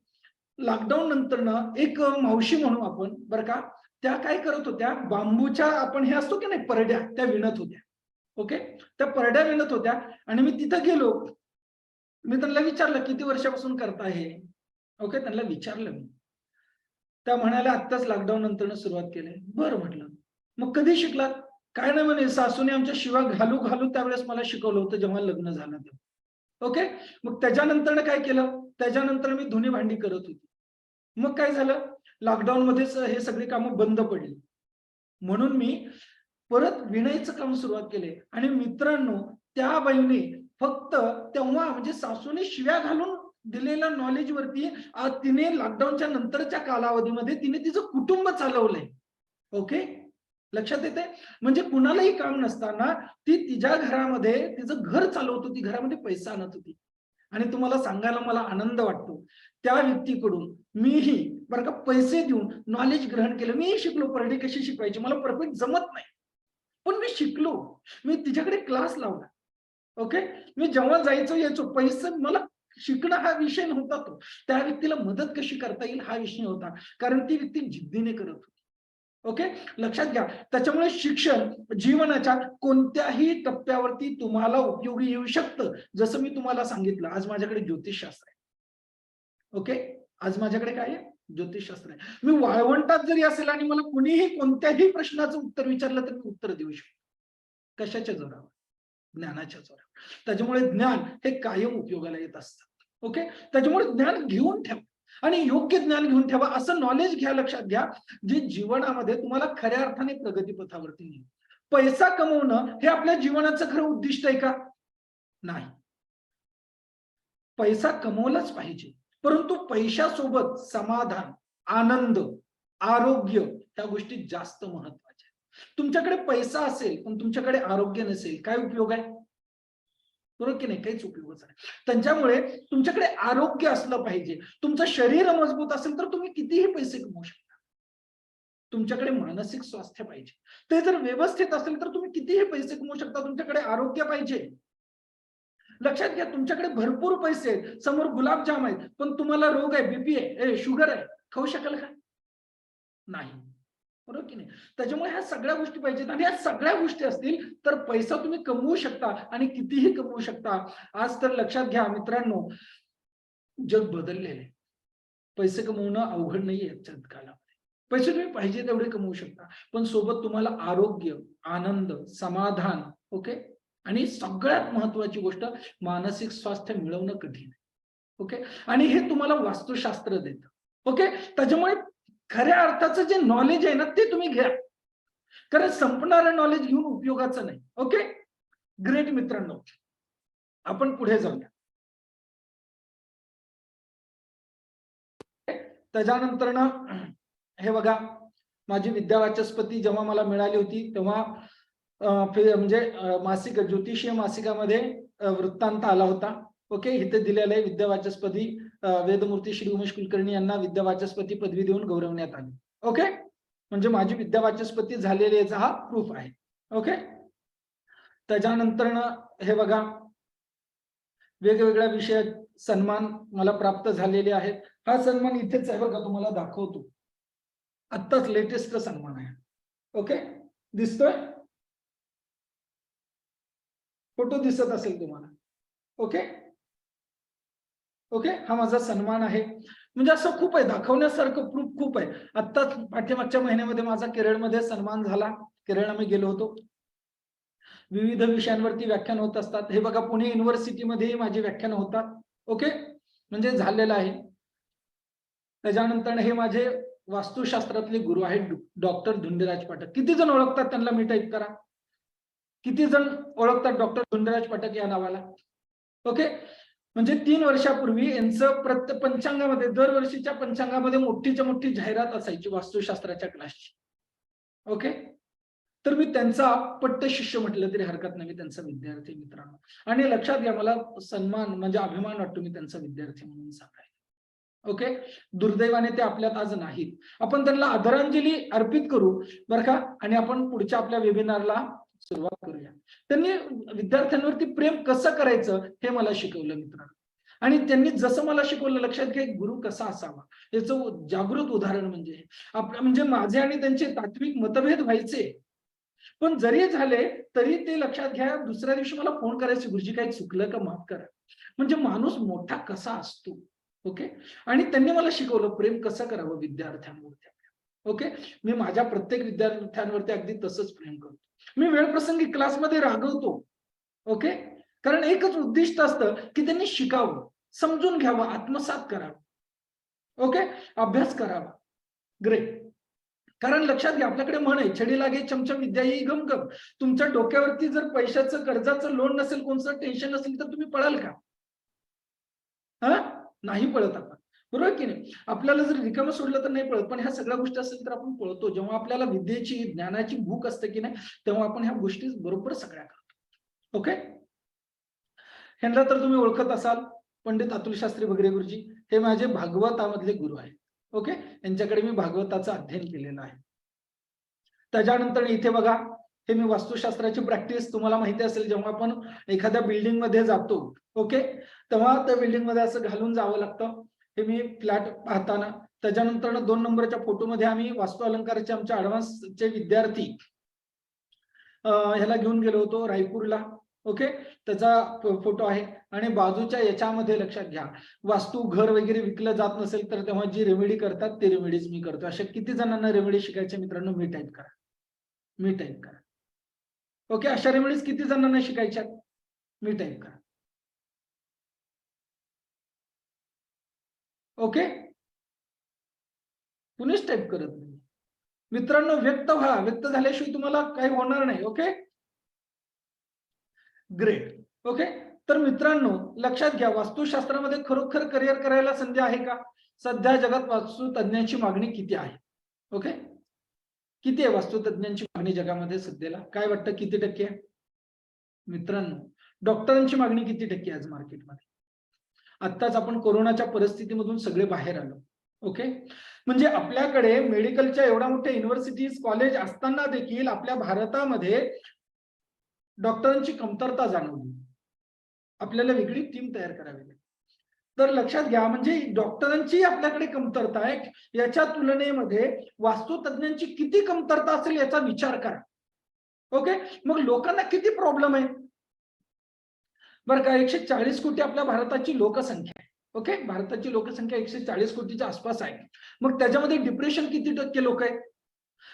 लॉकडाऊन नंतर एक मावशी म्हणू आपण, बरं का, त्या काय करत होत्या, बांबूच्या आपण हे असतो की नाही परड्या, त्या विणत होत्या. ओके. त्या परड्या विणत होत्या, आणि मी तिथं गेलो. मी त्यांना विचारलं, किती वर्षापासून करता हे? ओके. त्यांना विचारलं मी. त्या म्हणाल्या, आत्ताच लॉकडाऊन नंतर सुरुवात केली. बरं म्हटलं, मग कधी शिकलात? काय नाही म्हणे, सासूने आमच्या शिवा घालू घालू त्यावेळेस मला शिकवलं होतं, जेव्हा लग्न झालं तेव्हा. ओके. मग त्याच्यानंतर काय केलं, त्याच्यानंतर मी धुणी भांडी करत होती. मग काय झालं, लॉकडाऊन मध्येच हे सगळी कामं बंद पडली. म्हणून मी परत विणायचं काम सुरुवात केले. आणि मित्रांनो, त्या बाईने फक्त तेव्हा म्हणजे सासूने शिव्या घालून दिलेल्या नॉलेज वरती आज तिने लॉकडाऊनच्या नंतरच्या कालावधीमध्ये तिने तिचं कुटुंब चालवलंय. ओके, लक्षात येते? म्हणजे कुणालाही काम नसताना ती तिच्या घरामध्ये तिचं घर चालवत होती, घरामध्ये पैसा आणत होती. आणि तुम्हाला सांगायला मला आनंद वाटतो, त्या व्यक्तीकडून मीही बरं का पैसे देऊन नॉलेज ग्रहण केलं. मीही शिकलो परडे कशी शिकवायची. मला परफेक्ट जमत नाही, पण मी शिकलो. मी तिच्याकडे क्लास लावला. ओके, मी जेव्हा जायचो यायचो, पैसे मला शिकणं हा विषय नव्हता. तो त्या व्यक्तीला मदत कशी करता येईल हा विषय होता, कारण ती व्यक्ती जिद्दीने करत होती. ओके, लक्षात घ्या. त्याच्यामुळे शिक्षण जीवनाच्या कोणत्याही टप्प्यावरती तुम्हाला उपयोगी येऊ शकतं. जसं मी तुम्हाला सांगितलं, आज माझ्याकडे ज्योतिषशास्त्र आहे. ओके, आज माझ्याकडे काय आहे? ज्योतिषशास्त्र आहे. मी वाळवंटात जरी असेल आणि मला कुणीही कोणत्याही प्रश्नाचं उत्तर विचारलं तर मी उत्तर देऊ शकतो. कशाच्या जोरावर? ज्ञानाच्या जोरावर. त्याच्यामुळे ज्ञान हे कायम उपयोगाला येत असतं. ओके, त्याच्यामुळे ज्ञान घेऊन ठेवा आणि योग्य ज्ञान घेऊन ठेवा. असं नॉलेज घ्या, लक्षात घ्या, जे जीवनामध्ये तुम्हाला खऱ्या अर्थाने प्रगतीपथावरती नेईल. पैसा कमवणं हे आपल्या जीवनाचं खरं उद्दिष्ट आहे का? नाही. पैसा कमवलाच पाहिजे, परंतु पैशासोबत समाधान, आनंद, आरोग्य ह्या गोष्टी जास्त महत्वाच्या. तुमच्याकडे पैसा असेल पण तुमच्याकडे आरोग्य नसेल, काय उपयोग आहे? बरोबर की नाही? काहीच उपयोगच नाही. त्यांच्यामुळे तुमच्याकडे आरोग्य असलं पाहिजे. तुमचं शरीर मजबूत असेल तर तुम्ही कितीही पैसे कमवू शकता. तुमच्याकडे मानसिक स्वास्थ्य पाहिजे. ते जर व्यवस्थित असेल तर तुम्ही कितीही पैसे कमवू शकता. तुमच्याकडे आरोग्य पाहिजे. लक्षात घ्या, तुमच्याकडे भरपूर पैसे आहेत, समोर गुलाबजाम आहेत, पण तुम्हाला रोग आहे, बीपी आहे, शुगर आहे, खाऊ शकाल का? नाही. बरोबर की नाही? त्याच्यामुळे ह्या सगळ्या गोष्टी पाहिजेत आणि ह्या सगळ्या गोष्टी असतील तर पैसा तुम्ही कमवू शकता आणि कितीही कमवू शकता. आज तर लक्षात घ्या मित्रांनो, जग बदललेलं आहे. पैसे कमवणं अवघड नाहीये आजच्या काळामध्ये. पैसे तुम्ही पाहिजे तेवढे कमवू शकता, पण सोबत तुम्हाला आरोग्य, आनंद, समाधान, ओके, आणि सगळ्यात महत्वाची गोष्ट मानसिक स्वास्थ्य मिळवणं कठीण आहे. ओके, आणि हे तुम्हाला वास्तुशास्त्र देतं. ओके, त्याच्यामुळे खऱ्या अर्थाचं जे नॉलेज आहे ना ते तुम्ही घ्या, कारण संपणारं नॉलेज घेऊन उपयोगाचं नाही. ओके, ग्रेट मित्रांनो, आपण पुढे जाऊया. त्याच्यानंतर ना हे बघा, माझी विद्यावाचस्पती जेव्हा मला मिळाली होती तेव्हा म्हणजे मासिक ज्योतिषीय मासिकामध्ये वृत्तांत आला होता. ओके, इथे दिलेलं आहे विद्यावाचस्पती वेदमूर्ती श्री उमेश कुलकर्णी यांना विद्यावाचस्पती पदवी देऊन गौरवण्यात आली. ओके, म्हणजे माझी विद्यावाचस्पती झालेली याचा हा प्रूफ आहे. ओके, त्याच्यानंतर हे बघा, वेगवेगळ्या विषयात सन्मान मला प्राप्त झालेले आहेत. हा सन्मान इथेच आहे बघा, तुम्हाला दाखवतो. आत्ताच लेटेस्ट सन्मान आहे. ओके, दिसतोय? फोटो दिसत असेल तुम्हाला. ओके ओके, हा माझा सन्मान आहे. म्हणजे असं खूप आहे, दाखवण्यासारखं प्रूफ खूप आहे. आत्ताच पाठीमागच्या महिन्यामध्ये माझा केरळमध्ये सन्मान झाला. केरळला मी गेलो होतो. विविध विषयांवरती व्याख्यान होत असतात. हे बघा, पुणे युनिव्हर्सिटीमध्येही माझी व्याख्यान होतात. ओके, म्हणजे झालेलं आहे. त्याच्यानंतर हे माझे वास्तुशास्त्रातले गुरु आहेत डॉक्टर धुंडीराज पाठक. किती जण ओळखतात त्यांना? मी टाईप करा. किती जण ओळखतात डॉक्टर धुंडीराज पाठक या नावाला? ओके, म्हणजे 3 वर्षापूर्वी यांचं प्रत्येक पंचांगामध्ये, दरवर्षीच्या पंचांगामध्ये मोठीच्या मोठी जाहिरात असायची वास्तुशास्त्राच्या क्लासची. ओके, तर मी त्यांचा पट्ट शिष्य म्हटलं तरी हरकत नाही. मी त्यांचा विद्यार्थी मित्रांनो, आणि लक्षात घ्या, मला सन्मान म्हणजे अभिमान वाटतो मी त्यांचा विद्यार्थी म्हणून सांगायला. ओके, दुर्दैवाने ते आपल्यात आज नाहीत. आपण त्यांना आदरांजली अर्पित करू बरं का, आणि आपण पुढच्या आपल्या वेबिनारला सुरुवात करूया. त्यांनी विद्यार्थ्यांवरती प्रेम कसं करायचं हे मला शिकवलं मित्रांनो, आणि त्यांनी जसं मला शिकवलं, लक्षात घ्या, गुरु कसा असावा याचं जागृत उदाहरण म्हणजे म्हणजे माझे आणि त्यांचे तात्विक मतभेद व्हायचे, पण जरी झाले तरी ते लक्षात घ्या, दुसऱ्या दिवशी मला फोन करायचे, गुरुजी काही चुकलं का, माफ करा. म्हणजे माणूस मोठा कसा असतो. ओके, आणि त्यांनी मला शिकवलं प्रेम कसं करावं विद्यार्थ्यांवरती. ओके, मी माझ्या प्रत्येक विद्यार्थ्यांवरती अगदी तसंच प्रेम करतो. मी वेळप्रसंगी क्लासमध्ये रागवतो. ओके, कारण एकच उद्दिष्ट असतं की त्यांनी शिकावं, समजून घ्यावं, आत्मसात करावं. ओके, अभ्यास करावा. ग्रेट. कारण लक्षात घ्या, आपल्याकडे म्हण आहे, छडी लागे चमचम विद्या येई गमगम. तुमच्या डोक्यावरती जर पैशाचं कर्जाचं लोन नसेल, कोणतं टेन्शन नसेल, तर तुम्ही पळाल का? नाही पळत आपण, बरोबर की नाही? आपल्याला जर रिकामं सोडलं तर नाही पळत, पण ह्या सगळ्या गोष्टी असेल तर आपण पळतो. जेव्हा आपल्याला विद्येची, ज्ञानाची भूक असते की नाही, तेव्हा आपण ह्या गोष्टी बरोबर सगळ्या करतो. ओके, ह्यांना तर तुम्ही ओळखत असाल, पंडित अतुल शास्त्री बगरे गुरुजी. हे माझे भागवतामधले गुरु आहेत. ओके, यांच्याकडे मी भागवताचं अध्ययन केलेलं आहे. त्याच्यानंतर इथे बघा, हे मी वास्तुशास्त्राची प्रॅक्टिस, तुम्हाला माहिती असेल, जेव्हा आपण एखाद्या बिल्डिंग मध्ये जातो, ओके, तेव्हा त्या बिल्डिंग मध्ये असं घालून जावं लागतं. हे मी फ्लॅट पाहताना, त्याच्यानंतर 2 नंबरच्या फोटोमध्ये आम्ही वास्तु अलंकाराचे आमच्या ऍडव्हान्सचे विद्यार्थी ह्याला घेऊन गेलो होतो रायपूरला. ओके, त्याचा फोटो आहे. आणि बाजूच्या याच्यामध्ये लक्षात घ्या, वास्तू घर वगैरे विकलं जात नसेल तर तेव्हा जी रेमेडी करतात ते रेमेडीज मी करतो. अशा किती जणांना रेमेडी शिकायचे मित्रांनो? मी टाईप करा, मी टाईप करा. ओके, अशा रेमेडीज किती जणांना शिकायच्या? मी टाईप करा. ओके, कुणीच टाईप करत नाही मित्रांनो. व्यक्त व्हा, व्यक्त झाल्याशिवाय तुम्हाला काही होणार नाही. Okay, great. ओके, तर मित्रांनो लक्षात घ्या, वास्तुशास्त्रामध्ये खरोखर करिअर करायला संधी आहे का? सध्या जगात वास्तुतज्ञांची मागणी किती आहे? ओके, किती आहे वास्तुतज्ञांची मागणी जगामध्ये सध्याला? काय वाटतं, किती टक्के आहे मित्रांनो? डॉक्टरांची मागणी किती टक्के आज मार्केटमध्ये? आत्ताच आपण कोरोनाच्या परिस्थितीमधून सगळे बाहेर आलो. ओके, म्हणजे आपल्याकडे मेडिकलच्या एवढ्या मोठ्या युनिव्हर्सिटीज, कॉलेज असताना देखील आपल्या भारतामध्ये डॉक्टरांची कमतरता जाणवली. आपल्याला वेगळी टीम तयार करावी लागेल. तर लक्षात घ्या, म्हणजे डॉक्टरांची आपल्याकडे कमतरता आहे, याच्या तुलनेमध्ये वास्तुतज्ञांची किती कमतरता असेल याचा विचार करा. ओके, मग लोकांना किती प्रॉब्लेम आहे बरं का? 140 कोटी आपल्या भारताची लोकसंख्या आहे. ओके, भारताची लोकसंख्या 140 कोटीच्या आसपास आहे. मग त्याच्यामध्ये डिप्रेशन किती टक्के लोक आहेत?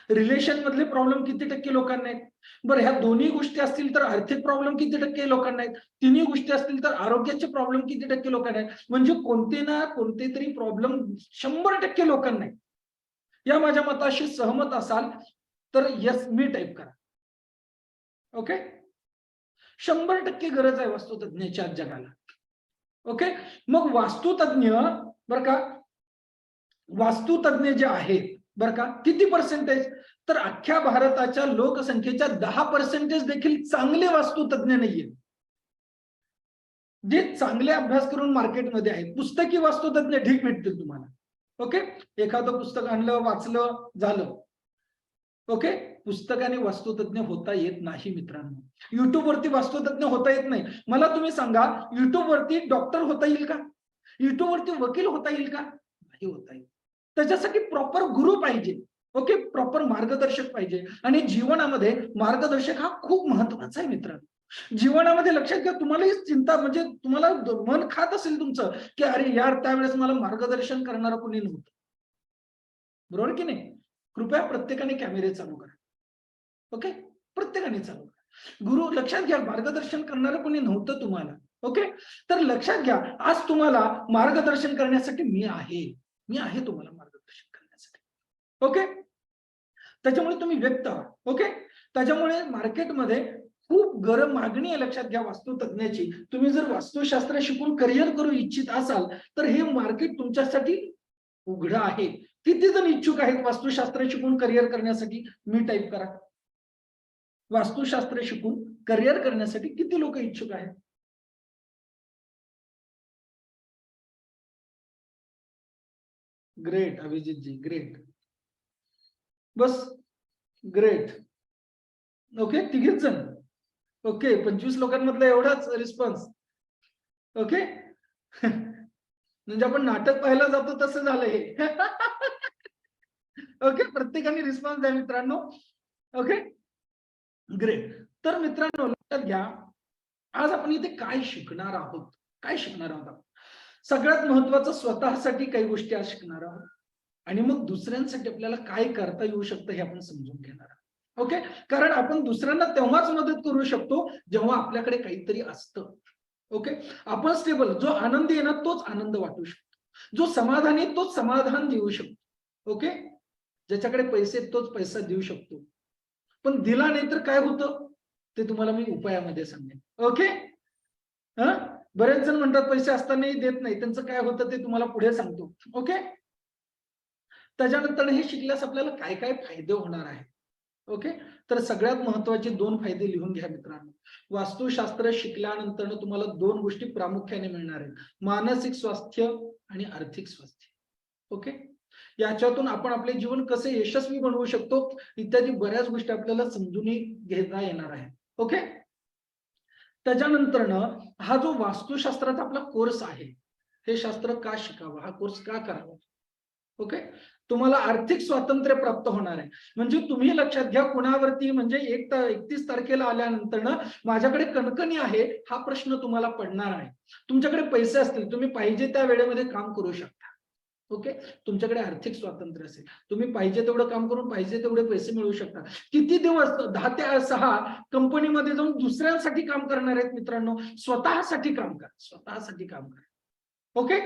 रिलेशन मधले प्रॉब्लेम किती टक्के लोकांना आहेत? बरं, ह्या दोन्ही गोष्टी असतील तर आर्थिक प्रॉब्लेम किती टक्के लोकांना आहेत? तिन्ही गोष्टी असतील तर आरोग्याचे प्रॉब्लेम किती टक्के लोकांना आहेत? म्हणजे कोणते ना कोणते तरी प्रॉब्लेम 100% लोकांना आहेत. या माझ्या मताशी सहमत असाल तर यस मी टाईप करा. ओके, 100% गरज आहे वास्तुतज्ञाची आज जगाला. ओके, मग वास्तुतज्ञ बरं का, वास्तुतज्ञ जे आहेत बरं का, किती पर्सेंटेज? तर अख्ख्या भारताच्या लोकसंख्येच्या 10% देखील चांगले वास्तुतज्ञ नाहीये, जे चांगले अभ्यास करून मार्केटमध्ये आहेत. पुस्तकी वास्तुतज्ञ ढीक भेटतील तुम्हाला. ओके, एखादं पुस्तक आणलं, वाचलं, झालं. ओके, पुस्तकाने वास्तुतज्ञ होता येत नाही मित्रांनो. युट्यूब वरती वास्तुतज्ञ होता येत नाही. मला तुम्ही सांगा, युट्यूब वरती डॉक्टर होता येईल का? युट्यूब वरती वकील होता येईल का? नाही होता येईल. त्याच्यासाठी प्रॉपर गुरु पाहिजे. ओके, प्रॉपर मार्गदर्शक पाहिजे. आणि जीवनामध्ये मार्गदर्शक हा खूप महत्वाचा आहे मित्रांनो. जीवनामध्ये लक्षात घ्या, तुम्हालाही चिंता, म्हणजे तुम्हाला मन खात असेल तुमचं की अरे यार, त्यावेळेस मला मार्गदर्शन करणारा कोणी नव्हतं, बरोबर की नाही? कृपया प्रत्येकाने कॅमेरे चालू करा. ओके, प्रत्येकाने चालू करा. गुरु लक्षात घ्या, मार्गदर्शन करणारं कोणी नव्हतं तुम्हाला. ओके, तर लक्षात घ्या, आज तुम्हाला मार्गदर्शन करण्यासाठी मी आहे. मी आहे तुम्हाला मार्गदर्शन करण्यासाठी. ओके, त्याच्यामुळे तुम्ही व्यक्त व्हा. ओके, त्याच्यामुळे मार्केटमध्ये खूप गरम मागणी आहे, लक्षात घ्या, वास्तुतज्ञाची. तुम्ही जर वास्तुशास्त्र शिकून करिअर करू इच्छित असाल तर हे मार्केट तुमच्यासाठी उघडं आहे. किती जण इच्छुक आहेत वास्तुशास्त्र शिकून करिअर करण्यासाठी? मी टाईप करा. वास्तुशास्त्र शिकून करिअर करण्यासाठी किती लोक इच्छुक आहेत? ग्रेट अभिजित जी, ग्रेट. बस, ग्रेट. ओके, 3 जण. ओके, 25 लोकांमधला एवढाच रिस्पॉन्स. ओके, म्हणजे आपण नाटक पाहायला जातो तसं झालं हे. ओके, प्रत्येकाने रिस्पॉन्स द्या मित्रांनो. Okay, great. तर मित्रांनो लक्षात घ्या, आज आपण इथे काय शिकणार आहोत? काय शिकणार आहोत? सगळ्यात महत्वाचं, स्वतःसाठी काही गोष्टी आज शिकणार आहोत आणि मग दुसऱ्यांसाठी आपल्याला काय करता येऊ शकतं हे आपण समजून घेणार आहोत. ओके, कारण आपण दुसऱ्यांना तेव्हाच मदत करू शकतो जेव्हा आपल्याकडे काहीतरी असतं. ओके, आपण स्टेबल, जो आनंदी आहे ना तोच आनंद वाटू शकतो, जो समाधानी तोच समाधान देऊ शकतो. ओके, ज्याच्याकडे पैसे तोच पैसा देऊ शकतो, पण दिला नाही तर काय होतं ते तुम्हाला मी उपायामध्ये सांगेन. ओके. हा, बरेच जण म्हणतात पैसे असतानाही देत नाही, त्यांचं काय होतं ते तुम्हाला पुढे सांगतो. ओके. त्याच्यानंतर हे शिकल्यास आपल्याला काय काय फायदे होणार आहे. ओके. तर सगळ्यात महत्वाचे 2 फायदे लिहून घ्या मित्रांनो. वास्तुशास्त्र शिकल्यानंतर तुम्हाला 2 गोष्टी प्रामुख्याने मिळणार आहेत, मानसिक स्वास्थ्य आणि आर्थिक स्वास्थ्य. ओके. याच्यातून आपण आपले जीवन कसे यशस्वी बनवू शकतो इत्यादी बऱ्याच गोष्टी आपल्याला समजून घेता येणार आहे. ओके. त्याच्यानंतर हा जो वास्तुशास्त्राचा आपला कोर्स आहे, हे शास्त्र का शिकावं, हा कोर्स का करावा. ओके. तुम्हाला आर्थिक स्वातंत्र्य प्राप्त होणार आहे. म्हणजे तुम्ही लक्षात घ्या, कुणावरती म्हणजे 31 तारखेला आल्यानंतर माझ्याकडे कणकणी आहे हा प्रश्न तुम्हाला पडणार आहे. तुमच्याकडे पैसे असतील, तुम्ही पाहिजे त्या वेळेमध्ये काम करू शकता. ओके. तुमच्याकडे आर्थिक स्वातंत्र्य असेल, तुम्ही पाहिजे तेवढं काम करून पाहिजे तेवढे पैसे मिळवू शकता. किती दिवस 10 ते 6 कंपनीमध्ये जाऊन दुसऱ्यांसाठी काम करणार आहेत मित्रांनो, स्वतःसाठी काम करा, स्वतःसाठी काम करा. ओके.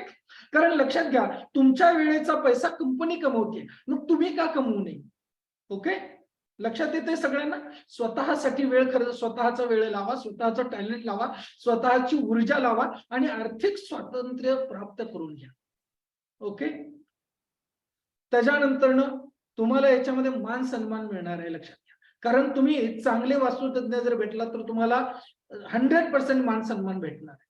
कारण लक्षात घ्या, तुमच्या वेळेचा पैसा कंपनी कमवते, मग तुम्ही का कमवू नये. ओके. लक्षात येते सगळ्यांना. स्वतःसाठी वेळ खर्च, स्वतःचा वेळ लावा, स्वतःचं टॅलेंट लावा, स्वतःची ऊर्जा लावा आणि आर्थिक स्वातंत्र्य प्राप्त करून घ्या. ओके. त्याच्यानंतर तुम्हाला याच्यामध्ये मान सन्मान मिळणार आहे, लक्षात घ्या. कारण तुम्ही चांगले वास्तुतज्ञ जर भेटला तर तुम्हाला 100% मान सन्मान भेटणार आहे.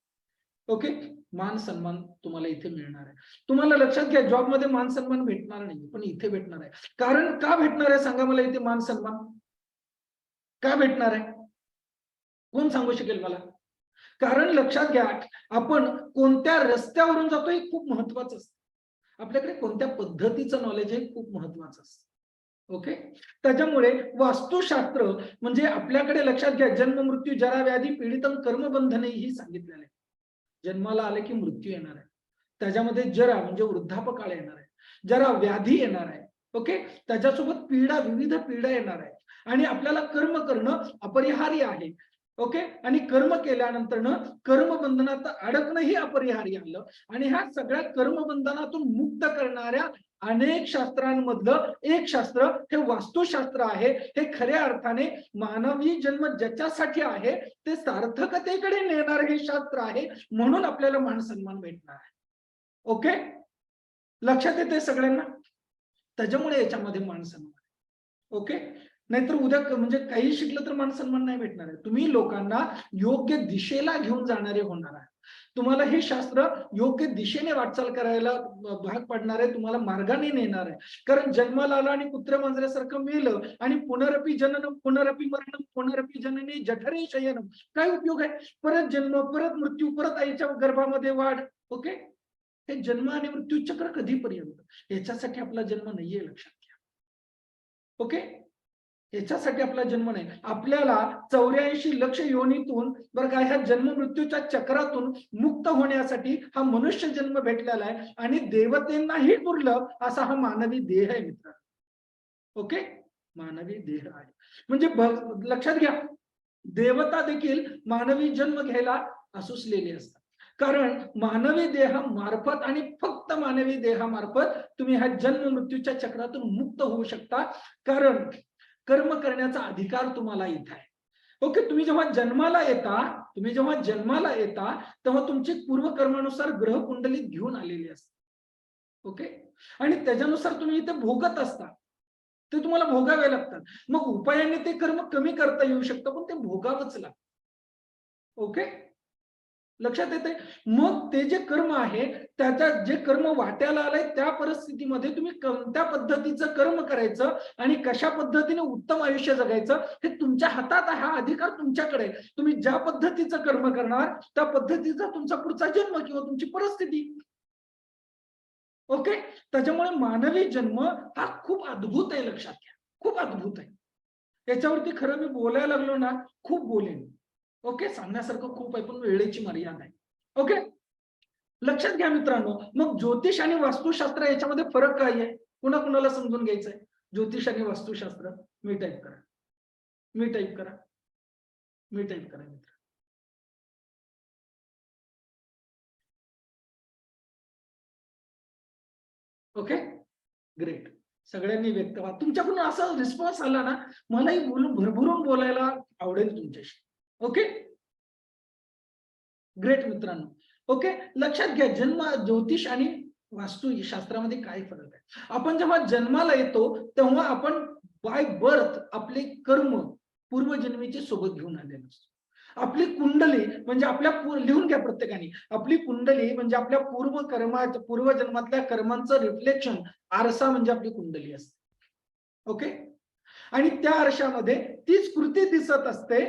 ओके. मान सन्मान तुम्हाला इथे मिळणार आहे. तुम्हाला लक्षात घ्या, जॉबमध्ये मान सन्मान भेटणार नाही, पण इथे भेटणार आहे. कारण का भेटणार आहे सांगा मला इथे मान सन्मान का भेटणार आहे, कोण सांगू शकेल मला. कारण लक्षात घ्या, आपण कोणत्या रस्त्यावरून जातो हे खूप महत्वाचं असतं. आपल्याकडे कोणत्या पद्धतीचं नॉलेज आहे खूप महत्वाचं असतं. ओके. त्याच्यामुळे वास्तुशास्त्र म्हणजे आपल्याकडे लक्षात घ्या, जन्म मृत्यू जरा व्याधी पीडितम कर्मबंधने ही सांगितलेलं आहे. जन्माला आले की मृत्यू येणार आहे, त्याच्यामध्ये जरा म्हणजे वृद्धापकाळ येणार आहे, जरा व्याधी येणार आहे. ओके. त्याच्यासोबत पीडा, विविध पीडा येणार आहे आणि आपल्याला कर्म करणं अपरिहार्य आहे. ओके. आणि कर्म केल्यानंतर कर्मबंधनात अडकणंही अपरिहार्य आलं आणि ह्या सगळ्या कर्मबंधनातून मुक्त करणाऱ्या अनेक शास्त्रांमधलं एक शास्त्र हे वास्तुशास्त्र आहे. हे खऱ्या अर्थाने मानवी जन्म ज्याच्यासाठी आहे ते सार्थकतेकडे नेणार हे शास्त्र आहे, म्हणून आपल्याला मान सन्मान भेटणार आहे. ओके. लक्षात येते सगळ्यांना. त्याच्यामुळे याच्यामध्ये मान सन्मान. ओके. नाहीतर उद्या म्हणजे काही शिकलं तर मान सन्मान नाही भेटणार आहे. तुम्ही लोकांना योग्य दिशेला घेऊन जाणारे होणार आहे. तुम्हाला हे शास्त्र योग्य दिशेने वाटचाल करायला भाग पडणार आहे, तुम्हाला मार्गाने नेणार आहे. कारण जन्माला आला आणि कुत्र्या मांजऱ्यासारखं मेलं आणि पुनरपी जननम पुनरपी मरणम पुनरपी जननी जठरे शयनम, काय उपयोग आहे. परत जन्म, परत मृत्यू, परत आईच्या गर्भामध्ये वाढ. ओके. हे जन्म आणि मृत्यू चक्र कधीपर्यंत, याच्यासाठी आपला जन्म नाहीये, लक्षात घ्या. ओके. याच्यासाठी आपला जन्म नाही. आपल्याला 84 लक्ष योनीतून बरं का ह्या जन्म मृत्यूच्या चक्रातून मुक्त होण्यासाठी हा मनुष्य जन्म भेटलेला आहे आणि देवतेंनाही दुर्लभ असा हा मानवी देह आहे मित्र. ओके. मानवी देह आहे म्हणजे लक्षात घ्या, देवता देखील मानवी जन्म घ्यायला असुसलेली असतात. कारण मानवी देहामार्फत आणि फक्त मानवी देहामार्फत तुम्ही ह्या जन्म मृत्यूच्या चक्रातून मुक्त होऊ शकता. कारण कर्म करण्याचा अधिकार तुम्हाला इथे आहे. ओके. तुम्ही जेव्हा जन्माला येता तेव्हा तुमची पूर्वकर्मानुसार ग्रह कुंडलीत घेऊन आलेली असते. ओके. आणि त्याच्यानुसार तुम्ही इथे भोगत असता, ते तुम्हाला भोगावे लागतात. मग उपायाने ते कर्म कमी करता येऊ शकतं, पण ते भोगावंच लागतं. ओके. लक्षात येते. मग ते जे कर्म आहे, त्याच्या जे कर्म वाट्याला आलंय त्या परिस्थितीमध्ये तुम्ही कोणत्या पद्धतीचं कर्म करायचं आणि कशा पद्धतीने उत्तम आयुष्य जगायचं हे तुमच्या हातात आहे. हा अधिकार तुमच्याकडे आहे. तुम्ही ज्या पद्धतीचं कर्म करणार त्या पद्धतीचा तुमचा पुढचा जन्म किंवा तुमची परिस्थिती. ओके. त्याच्यामुळे मानवी जन्म हा खूप अद्भुत आहे, लक्षात घ्या, खूप अद्भुत आहे. याच्यावरती खरं मी बोलायला लागलो ना, खूप बोलेन. ओके. सांगण्यासारखं खूप आहे, पण वेळेची मर्यादा आहे. ओके. लक्षात घ्या मित्रांनो, मग ज्योतिष आणि वास्तुशास्त्र याच्यामध्ये फरक काय आहे, कुणा कुणाला समजून घ्यायचंय. ज्योतिष आणि वास्तुशास्त्र मी टाईप करा, मी टाईप करा, मी टाईप करा मित्र. ओके. ग्रेट. सगळ्यांनी व्यक्त व्हा. तुमच्याकडून असा रिस्पॉन्स आला ना, मलाही बोलून भरभरून बोलायला आवडेल तुमच्याशी. ओके, ग्रेट मित्रांनो. ओके, लक्षात घ्या, जन्म ज्योतिष आणि वास्तुशास्त्रामध्ये काय फरक आहे. आपण जेव्हा जन्माला येतो तेव्हा आपण बाय बर्थ आपले कर्म पूर्वजन्मीचे सोबत घेऊन आलेलो असतो. आपली कुंडली म्हणजे आपल्या लिहून घ्या प्रत्येकाने, आपली कुंडली म्हणजे आपल्या पूर्वजन्मातल्या कर्मांचं रिफ्लेक्शन, आरसा म्हणजे आपली कुंडली असते. ओके, आणि त्या आरशामध्ये तीच कृती दिसत असते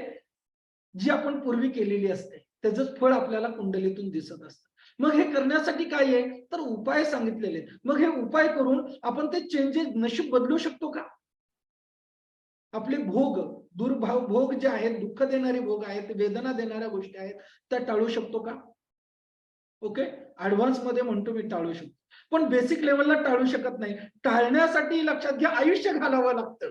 जी आपण पूर्वी केलेली असते, त्याचं फळ आपल्याला कुंडलीतून दिसत असतं. मग हे करण्यासाठी काय आहे तर उपाय सांगितलेले. मग हे उपाय करून आपण ते चेंजेस, नशीब बदलू शकतो का. आपले भोग, दुर्भाव भोग जे आहेत, दुःख देणारे भोग आहेत, वेदना देणाऱ्या गोष्टी आहेत, त्या टाळू शकतो का. ओके, ऍडव्हान्स मध्ये म्हणतो मी टाळू शकतो, पण बेसिक लेवलला टाळू शकत नाही. टाळण्यासाठी लक्षात घ्या, आयुष्य घालावं लागतं.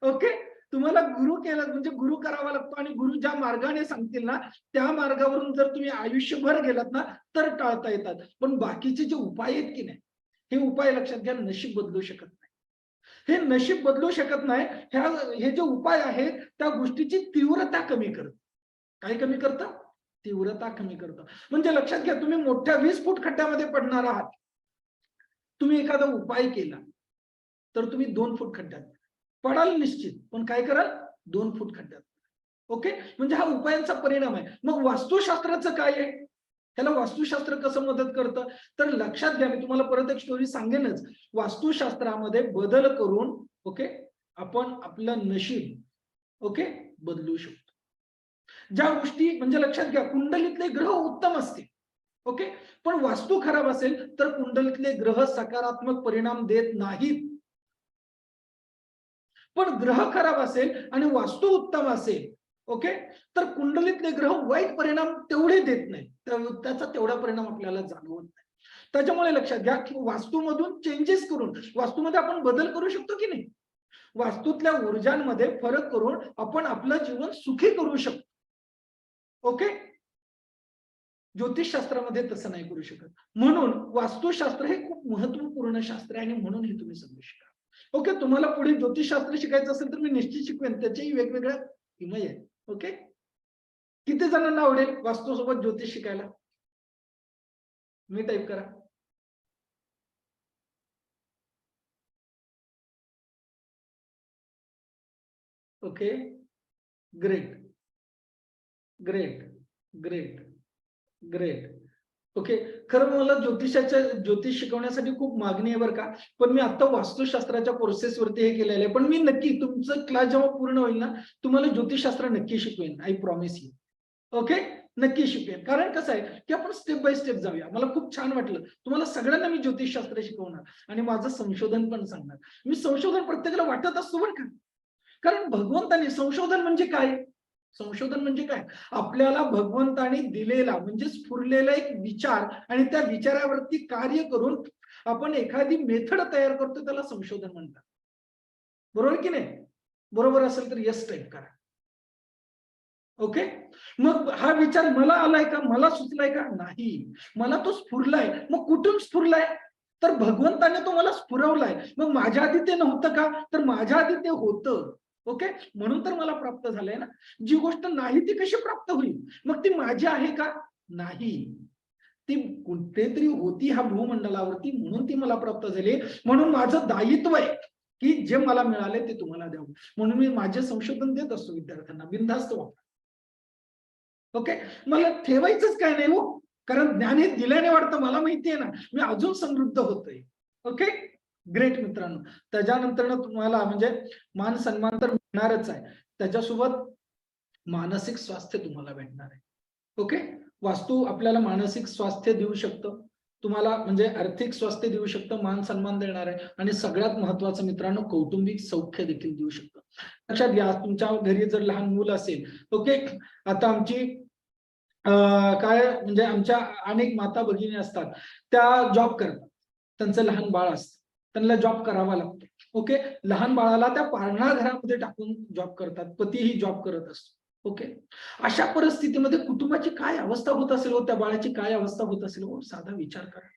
ओके, तुम्हाला गुरु केलं म्हणजे गुरु करावा लागतो, आणि गुरु ज्या मार्गाने सांगतील ना त्या मार्गावरून जर तुम्ही आयुष्यभर गेलात ना तर टाळता येतात. पण बाकीचे जे उपाय आहेत की नाही, हे उपाय लक्षात घ्या, नशीब बदलू शकत नाही. हे नशीब बदलू शकत नाही. हे जे उपाय आहेत त्या गोष्टीची तीव्रता कमी करत. काय कमी करतं, तीव्रता कमी करतं. म्हणजे लक्षात घ्या, तुम्ही मोठ्या 20 फूट खड्ड्यामध्ये पडणार आहात, तुम्ही एखादा उपाय केला तर तुम्ही 2 फूट खड्ड्यात पडाल निश्चित, पण काय कराल, 2 फूट खड्ड्यात. ओके, म्हणजे हा उपायांचा परिणाम आहे. मग वास्तुशास्त्राचं काय आहे, त्याला वास्तुशास्त्र कसं मदत करतं, तर लक्षात घ्या, मी तुम्हाला परत एक स्टोरी सांगेनच. वास्तुशास्त्रामध्ये बदल करून ओके आपण आपलं नशीब ओके बदलू शकतो. ज्या गोष्टी म्हणजे लक्षात घ्या, कुंडलीतले ग्रह उत्तम असतील ओके, पण वास्तू खराब असेल तर कुंडलीतले ग्रह सकारात्मक परिणाम देत नाहीत. पण ग्रह खराब असेल आणि वास्तू उत्तम असेल ओके, तर कुंडलीतले ग्रह वाईट परिणाम तेवढे देत नाही, त्याचा तेवढा परिणाम आपल्याला जाणवत नाही. त्याच्यामुळे लक्षात घ्या की वास्तूमधून चेंजेस करून, वास्तूमध्ये आपण बदल करू शकतो की नाही, वास्तूतल्या ऊर्जांमध्ये फरक करून आपण आपलं जीवन सुखी करू शकतो. ओके, ज्योतिषशास्त्रामध्ये तसं नाही करू शकत. म्हणून वास्तुशास्त्र हे खूप महत्वपूर्ण शास्त्र आहे, आणि म्हणून हे तुम्ही समजू शकता. ओके, तुम्हाला पुढे ज्योतिषशास्त्र शिकायचं असेल तर मी निश्चित शिकवेन, त्याच्याही वेगवेगळ्या किमया आहेत. ओके, किती जणांना आवडेल वास्तूसोबत ज्योतिष शिकायला, मी टाईप करा. Okay, great great great great. Okay, खरं मला ज्योतिष शिकवण्यासाठी खूप मागणी आहे बरं का, पण मी आता वास्तुशास्त्राच्या कोर्सेस वरती हे केलेलं आहे. पण मी नक्की तुमचं क्लास जेव्हा पूर्ण होईल ना, तुम्हाला ज्योतिषशास्त्र नक्की शिकवेन, आय प्रॉमिस यू. ओके, नक्की शिकवेन. कारण कसं आहे की आपण स्टेप बाय स्टेप जाऊया. मला खूप छान वाटलं, तुम्हाला सगळ्यांना मी ज्योतिषशास्त्र शिकवणार आणि माझं संशोधन पण सांगणार. मी संशोधन प्रत्येकाला वाटत असतो बरं का, कारण भगवंताने, संशोधन म्हणजे काय, संशोधन म्हणजे काय, आपल्याला भगवंताने दिलेला म्हणजे स्फुरलेला एक विचार आणि त्या विचारावरती कार्य करून आपण एखादी मेथड तयार करतो, त्याला संशोधन म्हणतात. बरोबर की नाही, बरोबर असेल तर यस टाईप करा. ओके, मग हा विचार मला आलाय का, मला सुचलाय का, नाही, मला तो स्फुरलाय. मग कुठून स्फुरलाय, तर भगवंताने तो मला स्फुरवलाय. मग माझ्या आधी ते नव्हतं का, तर माझ्या आधी ते होतं. ओके, म्हणून तर मला प्राप्त झालंय ना. जी गोष्ट नाही ती कशी प्राप्त होईल, मग ती माझी आहे का, नाही, ती कुठेतरी होती ह्या भूमंडलावरती, म्हणून ती मला प्राप्त झाली. म्हणून माझं दायित्व आहे की जे मला मिळाले ते तुम्हाला द्यावं. म्हणून मी माझे संशोधन देत असतो विद्यार्थ्यांना, बिनधास्त वापरा. ओके, मला ठेवायचंच काय नाही हो, कारण ज्ञान हे दिल्याने वाटतं, मला माहिती आहे ना, मी अजून समृद्ध होतोय. ओके, ग्रेट मित्रांनो. त्याच्यानंतर तुम्हाला म्हणजे मान सन्मान तर मिळणारच आहे, त्याच्यासोबत मानसिक स्वास्थ्य तुम्हाला भेटणार आहे. ओके, वास्तू आपल्याला मानसिक स्वास्थ्य देऊ शकतं, तुम्हाला म्हणजे आर्थिक स्वास्थ्य देऊ शकतं, मान सन्मान देणार आहे, आणि सगळ्यात महत्वाचं मित्रांनो, कौटुंबिक सौख्य देखील देऊ शकतं. लक्षात घ्या, तुमच्या घरी जर लहान मुलं असेल, ओके, आता आमची काय म्हणजे आमच्या अनेक माता भगिनी असतात, त्या जॉब करतात, त्यांचं लहान बाळ असतं, त्यांना जॉब करावा लागतो. ओके, लहान बाळाला त्या पाळणा घरामध्ये टाकून जॉब करतात, पतीही जॉब करत असतो. ओके, अशा परिस्थितीमध्ये कुटुंबाची काय अवस्था होत असेल, त्या बाळाची काय अवस्था होत असेल, साधा विचार करा.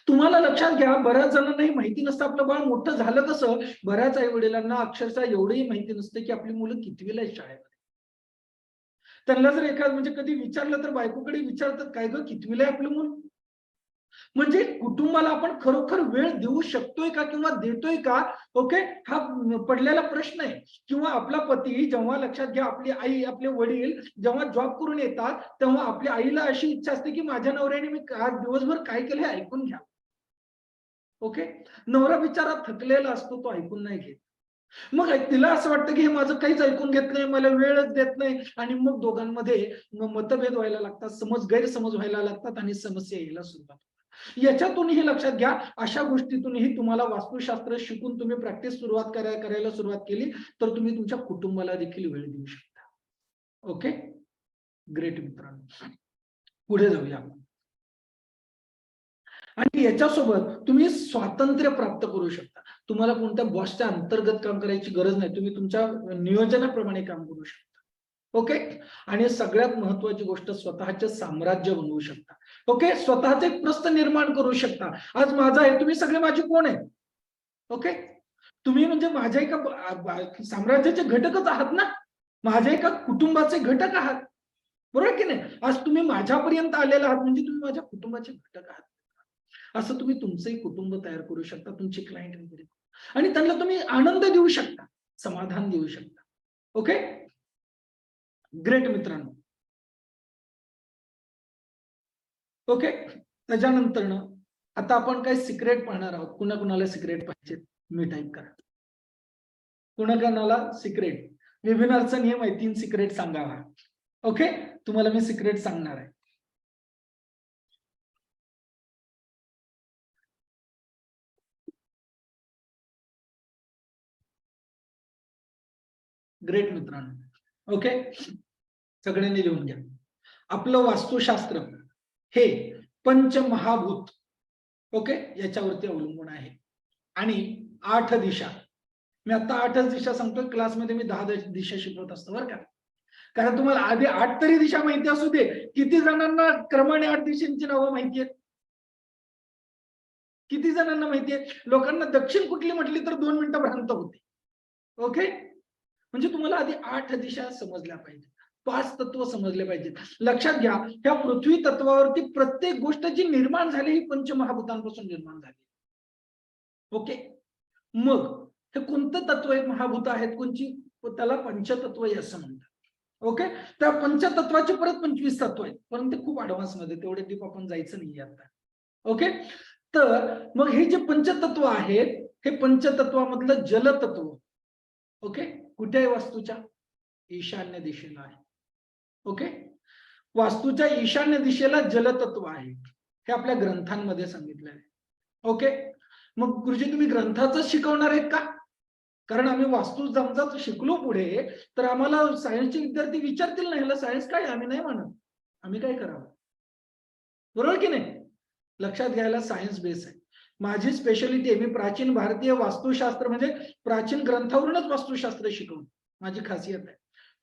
तुम्हाला लक्षात घ्या, बऱ्याच जणांना हे माहिती नसतं आपलं बाळ मोठं झालं कसं. बऱ्याच आई वडिलांना अक्षरशः एवढंही माहिती नसतं की आपली मुलं कितवीला आहेत शाळेमध्ये. त्यांना जर एखाद म्हणजे कधी विचारलं तर बायकोकडे विचारतात, काय ग कितवीला आहे आपलं मूल. म्हणजे कुटुंबाला आपण खरोखर वेळ देऊ शकतोय का किंवा देतोय का. ओके, हा पडलेला प्रश्न आहे. किंवा आपला पती जेव्हा, लक्षात घ्या, आपली आई आपले वडील जेव्हा जॉब करून येतात तेव्हा आपल्या आईला अशी इच्छा असते की माझ्या नवऱ्याने मी आज दिवसभर काय केलं हे ऐकून घ्या. ओके, नवरा बिचारा थकलेला असतो, तो ऐकून नाही घेत. मग तिला असं वाटतं की हे माझं काहीच ऐकून घेत नाही, मला वेळच देत नाही, आणि मग दोघांमध्ये मतभेद व्हायला लागतात, गैरसमज व्हायला लागतात आणि समस्या यायला सुरुवात. याच्यातूनही लक्षात घ्या, अशा गोष्टीतूनही तुम्हाला वास्तुशास्त्र शिकून तुम्ही प्रॅक्टिस करायला सुरुवात केली तर तुम्ही तुमच्या कुटुंबाला देखील वेळ देऊ शकता. ओके, ग्रेट मित्रांनो, पुढे जाऊया. आणि याच्यासोबत तुम्ही स्वातंत्र्य प्राप्त करू शकता. तुम्हाला कोणत्या बॉसच्या अंतर्गत काम करायची गरज नाही, तुम्ही तुमच्या नियोजनाप्रमाणे काम करू शकता. ओके, आणि सगळ्यात महत्वाची गोष्ट, स्वतःचे साम्राज्य बनवू शकता. ओके, स्वतःचे एक प्रस्थ निर्माण करू शकता. आज माझा आहे, तुम्ही सगळे माझे कोण आहे. ओके, तुम्ही म्हणजे माझ्या एका साम्राज्याचे घटकच आहात ना, माझ्या एका कुटुंबाचे घटक आहात, बरोबर की नाही. आज तुम्ही माझ्यापर्यंत आलेला आहात म्हणजे तुम्ही माझ्या कुटुंबाचे घटक आहात. असं तुम्ही तुमचंही कुटुंब तयार करू शकता, तुमचे क्लायंट वगैरे, आणि त्यांना तुम्ही आनंद देऊ शकता, समाधान देऊ शकता. ओके, ग्रेट मित्रांनो. ओके, त्याच्यानंतर आता आपण काय सिक्रेट पाहणार आहोत. कुणाला सिक्रेट पाहिजे मी टाईप करा. कुणाला सिक्रेट, वेबिनारचा नियम आहे 3 सिक्रेट सांगावा. ओके, तुम्हाला मी सिक्रेट सांगणार आहे. ग्रेट मित्रांनो. ओके, सगळ्यांनी लिहून घ्या. आपलं वास्तुशास्त्र हे पंचमहाभूत, ओके, याच्यावरती अवलंबून आहे. आणि 8 दिशा, मी आता 8च दिशा सांगतोय, क्लासमध्ये मी 10 दिशा शिकवत असतो बरं का. कारण तुम्हाला आधी 8 तरी दिशा माहिती असू दे. किती जणांना क्रमाने 8 दिशांची नावं माहिती आहेत. किती जणांना माहितीये. लोकांना दक्षिण कुठली म्हटली तर 2 मिनिटं भ्रांत होते. ओके, म्हणजे तुम्हाला आधी 8 दिशा समजल्या पाहिजेत, 5 तत्व समजले पाहिजेत. लक्षात घ्या, ह्या पृथ्वी तत्वावरती प्रत्येक गोष्ट जी निर्माण झाली ही पंचमहाभूतांपासून निर्माण झाली. ओके, मग हे कोणतं तत्व आहे, महाभूत आहेत कोणची, त्याला पंचतत्व असं म्हणतात. ओके, त्या पंचतत्वाची परत 25 तत्व आहेत, परंतु ते खूप ऍडव्हान्स मध्ये, तेवढे डीप आपण जायचं नाही आता. ओके, तर मग हे जे पंचतत्व आहेत, हे पंचतत्वामधलं जलतत्व, ओके, कुठे आहे वास्तूच्या ईशान्य दिशेला आहे. ओके, वास्तूच्या ईशान्य दिशेला जलतत्व आहे, हे आपल्या ग्रंथांमध्ये सांगितलं आहे. ओके, मग गुरुजी तुम्ही ग्रंथाचं शिकवणार आहेत का. कारण आम्ही वास्तू समजा शिकलो पुढे तर आम्हाला सायन्सचे विद्यार्थी विचारतील ना, ह्याला सायन्स काय, आम्ही नाही म्हणत, आम्ही काय करावं, बरोबर की नाही. लक्षात घ्यायला सायन्स बेस आहे. माझी स्पेशालिटी आहे, मी प्राचीन भारतीय वास्तुशास्त्र म्हणजे प्राचीन ग्रंथावरूनच वास्तुशास्त्र शिकवतो, माझी खासियत आहे.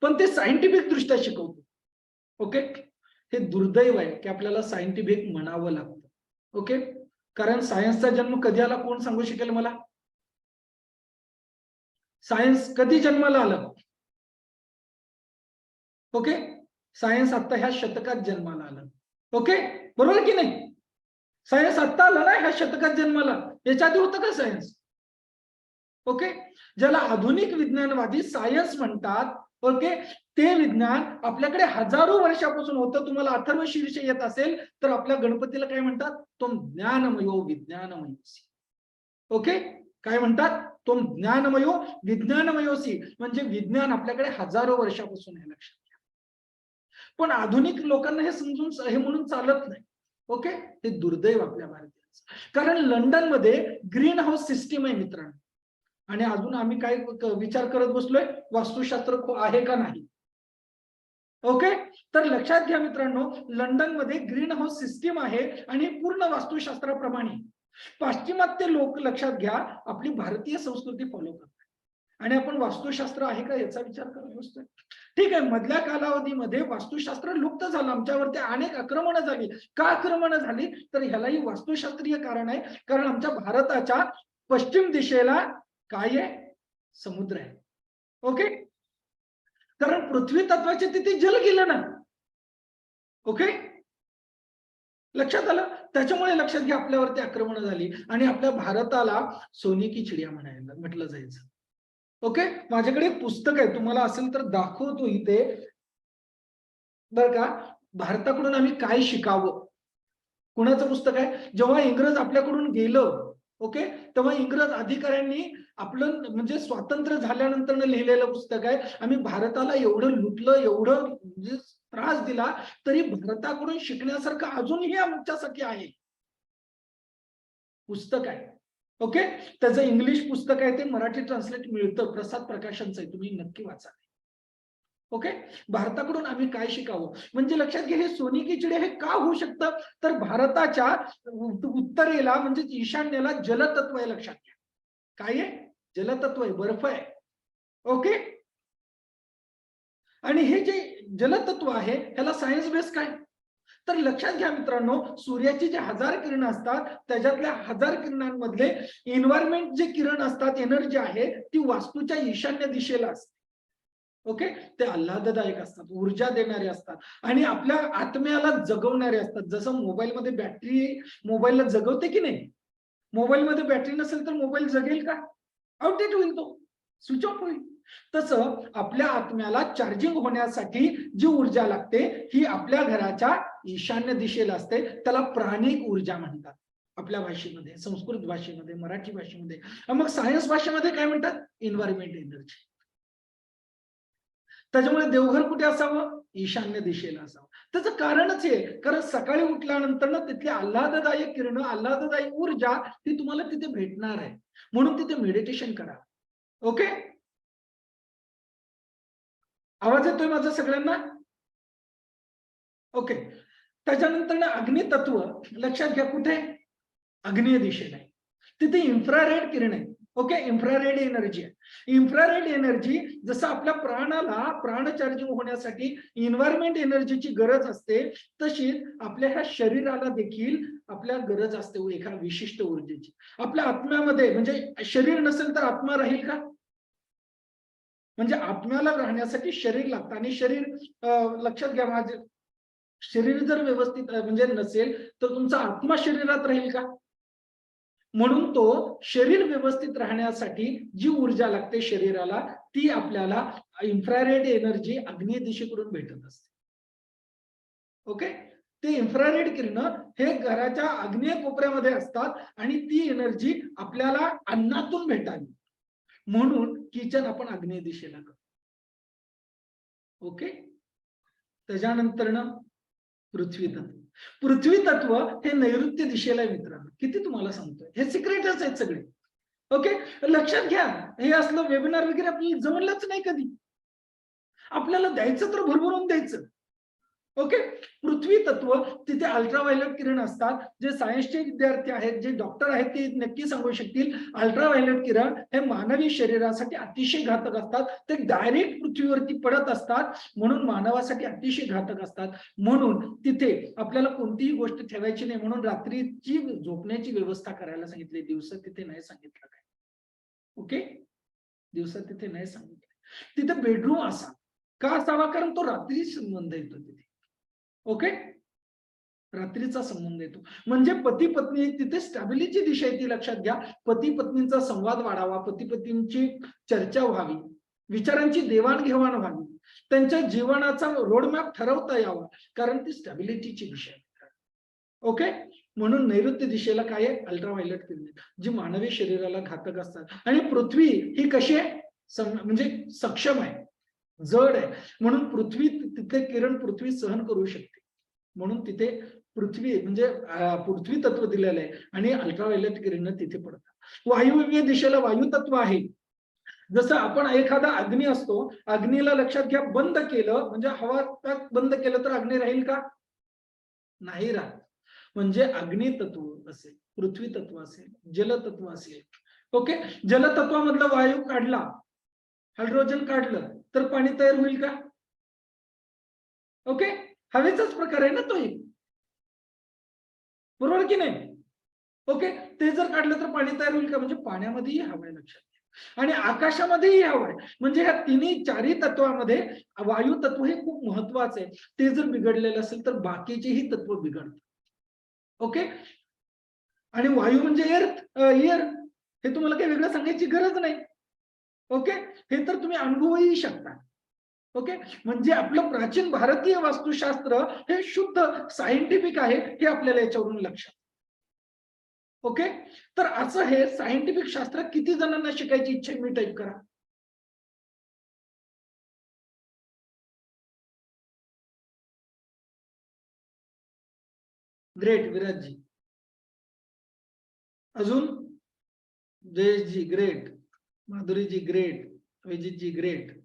पण ते सायंटिफिक दृष्ट्या शिकवतो. ओके, हे दुर्दैव आहे की आपल्याला सायंटिफिक म्हणावं लागतं. ओके, कारण सायन्सचा जन्म कधी आला कोण सांगू शकेल मला. सायन्स कधी जन्माला आलं. ओके, सायन्स आता ह्या शतकात जन्माला आलं. ओके, बरोबर की नाही. सायन्स आत्ता आला ना ह्या शतकात जन्माला, याच्या आधी होतं का सायन्स. ओके, ज्याला आधुनिक विज्ञानवादी सायन्स म्हणतात, ओके, ते विज्ञान आपल्याकडे हजारो वर्षापासून होतं. तुम्हाला अथर्व शीर्ष येत असेल तर आपल्या गणपतीला काय म्हणतात, तो ज्ञानमयो विज्ञानमयोसी. ओके, काय म्हणतात, तो ज्ञानमयो विज्ञानमयोसी, म्हणजे विज्ञान आपल्याकडे हजारो वर्षापासून आहे. लक्षात घ्या, पण आधुनिक लोकांना हे समजून हे म्हणून चालत नाही. ओके, हे दुर्दैव आपल्या भारतीयांचं. कारण लंडन मध्ये ग्रीन हाऊस सिस्टीम आहे मित्रांनो, आणि अजून आम्ही काय विचार करत बसलोय, वास्तुशास्त्र आहे का नाही. ओके, तर लक्षात घ्या मित्रांनो, लंडन मध्ये ग्रीन हाऊस सिस्टीम आहे आणि पूर्ण वास्तुशास्त्राप्रमाणे. पाश्चिमात्य लोक, लक्षात घ्या, आपली भारतीय संस्कृती फॉलो करतात. आणि आपण वास्तुशास्त्र आहे का याचा विचार करत बसतोय. ठीक आहे, मधल्या कालावधीमध्ये वास्तुशास्त्र लुप्त झालं, आमच्यावरती अनेक आक्रमणं झाली. का आक्रमणं झाली तर ह्यालाही वास्तुशास्त्रीय कारण आहे. कारण आमच्या भारताच्या पश्चिम दिशेला काय आहे? समुद्र आहे. ओके, कारण पृथ्वी तत्वाचे तिथे जल गेलं ना. ओके, लक्षात आलं. त्याच्यामुळे लक्षात घ्या, आपल्यावरती आक्रमण झाली आणि आपल्या भारताला सोने की चिडिया म्हटलं जायचं. ओके, माझ्याकडे एक पुस्तक आहे, तुम्हाला असेल तर दाखवतो इथे बर का. भारताकडून आम्ही काय शिकावं, कुणाचं पुस्तक आहे? जेव्हा इंग्रज आपल्याकडून गेलं, ओके, तेव्हा इंग्रज अधिकाऱ्यांनी आपलं म्हणजे स्वातंत्र्य झाल्यानंतर लिहिलेलं पुस्तक आहे. आम्ही भारताला एवढं लुटलं, एवढं म्हणजे त्रास दिला, तरी भारताकडून शिकण्यासारखं अजूनही आमच्यासाठी आहे. पुस्तक आहे. ओके, त्याचं इंग्लिश पुस्तक आहे, ते मराठी ट्रान्सलेट मिळतं, प्रसाद प्रकाशनचं आहे, तुम्ही नक्की वाचा. ओके, भारताकडून आम्ही काय शिकावं म्हणजे लक्षात घ्या, हे सोने की चिडिया हे का होऊ शकतं तर भारताच्या उत्तरेला म्हणजे ईशान्येला जलतत्व आहे. लक्षात घ्या, काय आहे? जलतत्व आहे, बर्फ आहे. ओके, आणि हे जे जलतत्व आहे ह्याला सायन्स बेस काय तर लक्षात घ्या मित्रांनो, सूर्याची जे 1000 किरण असतात त्याच्यातल्या 1000 किरणांमधले एन्व्हायरमेंट जे किरण असतात, एनर्जी आहे ती वास्तूच्या ईशान्य दिशेला असते. ओके, ते आल्हाददायक असतात, ऊर्जा देणारे असतात आणि आपल्या आत्म्याला जगवणारे असतात. जसं मोबाईलमध्ये बॅटरी मोबाईलला जगवते की नाही, मोबाईलमध्ये बॅटरी नसेल तर मोबाईल जगेल का? आउटडेट होईल, तो स्विच ऑफ होईल. तसं आपल्या आत्म्याला चार्जिंग होण्यासाठी जी ऊर्जा लागते ही आपल्या घराच्या ईशान्य दिशेला असते. त्याला प्राणिक ऊर्जा म्हणतात आपल्या भाषेमध्ये, संस्कृत भाषेमध्ये, मराठी भाषेमध्ये. मग सायन्स भाषेमध्ये काय म्हणतात? Environment energy. त्याच्यामुळे देवघर कुठे असावं? ईशान्य दिशेला असावं. त्याचं कारणच आहे, कारण सकाळी उठल्यानंतर ना तिथली आल्हाददायक किरण, आल्हाददायक ऊर्जा ती तुम्हाला तिथे भेटणार आहे. म्हणून तिथे मेडिटेशन करा. ओके, आवाज येतोय माझा सगळ्यांना? ओके, त्याच्यानंतर ना अग्नितत्व लक्षात घ्या, कुठे? आग्नेय दिशेला आहे. तिथे इन्फ्रारेड किरण आहे. ओके, इन्फ्रारेड एनर्जी आहे. इन्फ्रारेड एनर्जी जसं आपल्या प्राणाला प्राण चार्जिंग होण्यासाठी इन्व्हायरमेंट एनर्जीची गरज असते, तशीच आपल्या ह्या शरीराला देखील आपल्या गरज असते एका विशिष्ट ऊर्जेची. आपल्या आत्म्यामध्ये म्हणजे शरीर नसेल तर आत्मा राहील का? म्हणजे आत्म्याला राहण्यासाठी शरीर लागतं आणि शरीर लक्षात घ्या, माझे शरीर जर व्यवस्थित म्हणजे नसेल तर तुमचा आत्मा शरीरात राहील का? म्हणून तो शरीर व्यवस्थित राहण्यासाठी जी ऊर्जा लागते शरीराला ती आपल्याला इन्फ्रारेड एनर्जी आग्नेय दिशेकडून भेटत असते. ओके, ते इन्फ्रारेड किरण हे घराच्या आग्नेय कोपऱ्यामध्ये असतात आणि ती एनर्जी आपल्याला अन्नातून भेटावी म्हणून किचन आपण आग्नेय दिशेला करतो. ओके, त्याच्यानंतर ना पृथ्वी तत्व. पृथ्वी तत्व हे नैऋत्य दिशेला आहे मित्रांनो. किती तुम्हाला सांगतोय, हे सिक्रेटच आहेत सगळे. ओके, लक्षात घ्या, हे असलं वेबिनार वगैरे आपल्याला जमलंच नाही कधी. आपल्याला द्यायचं तर भरभरून द्यायचं. ओके, पृथ्वी तत्व तिथे अल्ट्राव्हायोलेट किरण असतात. जे सायन्सचे विद्यार्थी आहेत, जे डॉक्टर आहेत, ते नक्की सांगू शकतील. अल्ट्राव्हायोलेट किरण हे मानवी शरीरासाठी अतिशय घातक असतात. ते डायरेक्ट पृथ्वीवरती पडत असतात म्हणून मानवासाठी अतिशय घातक असतात. म्हणून तिथे आपल्याला कोणतीही गोष्ट ठेवायची नाही, म्हणून रात्रीची झोपण्याची व्यवस्था करायला सांगितली, दिवसा तिथे नाही सांगितलं काय. ओके, दिवसा तिथे नाही सांगितलं. तिथे बेडरूम असा का असावा, कारण तो रात्री संबंध येतो तिथे. ओके, रात्रीचा संबंध येतो म्हणजे पती पत्नी तिथे स्टॅबिलिटी दिशा आहे ती लक्षात घ्या. पती पत्नींचा संवाद वाढावा, पती पत्नींची चर्चा व्हावी, विचारांची देवाणघेवाण व्हावी, त्यांच्या जीवनाचा रोडमॅप ठरवता यावा, कारण ती स्टॅबिलिटीची दिशा आहे. ओके, म्हणून नैऋत्य दिशेला काय आहे? अल्ट्राव्हायोलेट किरणे जी मानवी शरीराला घातक असतात. आणि पृथ्वी ही कशी आहे? म्हणजे सक्षम आहे, जड आहे, म्हणून पृथ्वी तिथे किरण पृथ्वी सहन करू शकते. म्हणून तिथे पृथ्वी म्हणजे पृथ्वी तत्व दिलेलं आहे आणि अल्ट्राव्हायोलेट किरण तिथे पडतात. वायुव्य दिशेला वायू तत्व आहे. जसं आपण एखादा अग्नी असतो, अग्नीला लक्षात घ्या बंद केलं म्हणजे हवा बंद केलं तर अग्नी राहील का? नाही राहत. म्हणजे अग्नी तत्व असेल, पृथ्वी तत्व असेल, जलतत्व असेल. ओके, जलतत्वामधला वायू काढला हायड्रोजन काढलं तर पाणी तयार होईल का? ओके, हवेचाच प्रकार आहे ना तो एक, बरोबर की नाही? ओके, ते जर काढलं तर पाणी तयार होईल का? म्हणजे पाण्यामध्येही हवा आहे, लक्षात घ्या, आणि आकाशामध्येही हवा आहे. म्हणजे ह्या तिन्ही चारही तत्वामध्ये वायू तत्व हे खूप महत्वाचं आहे. ते जर बिघडलेलं असेल तर बाकीचेही तत्व बिघडतात. ओके, आणि वायू म्हणजे एअर, हे तुम्हाला काही वेगळं सांगायची गरज नाही. ओके, हे तर तुम्ही अनुभवही शकता. ओके, म्हणजे आपलं प्राचीन भारतीय वास्तुशास्त्र हे शुद्ध सायंटिफिक आहे, हे आपल्याला याच्यावरून लक्षात. ओके, तर असं हे सायंटिफिक शास्त्र किती जणांना शिकायची इच्छा आहे? मी टाईप करा. ग्रेट, विराजजी. अजून जयेशजी ग्रेट, माधुरीजी ग्रेट, अभिजितजी ग्रेट.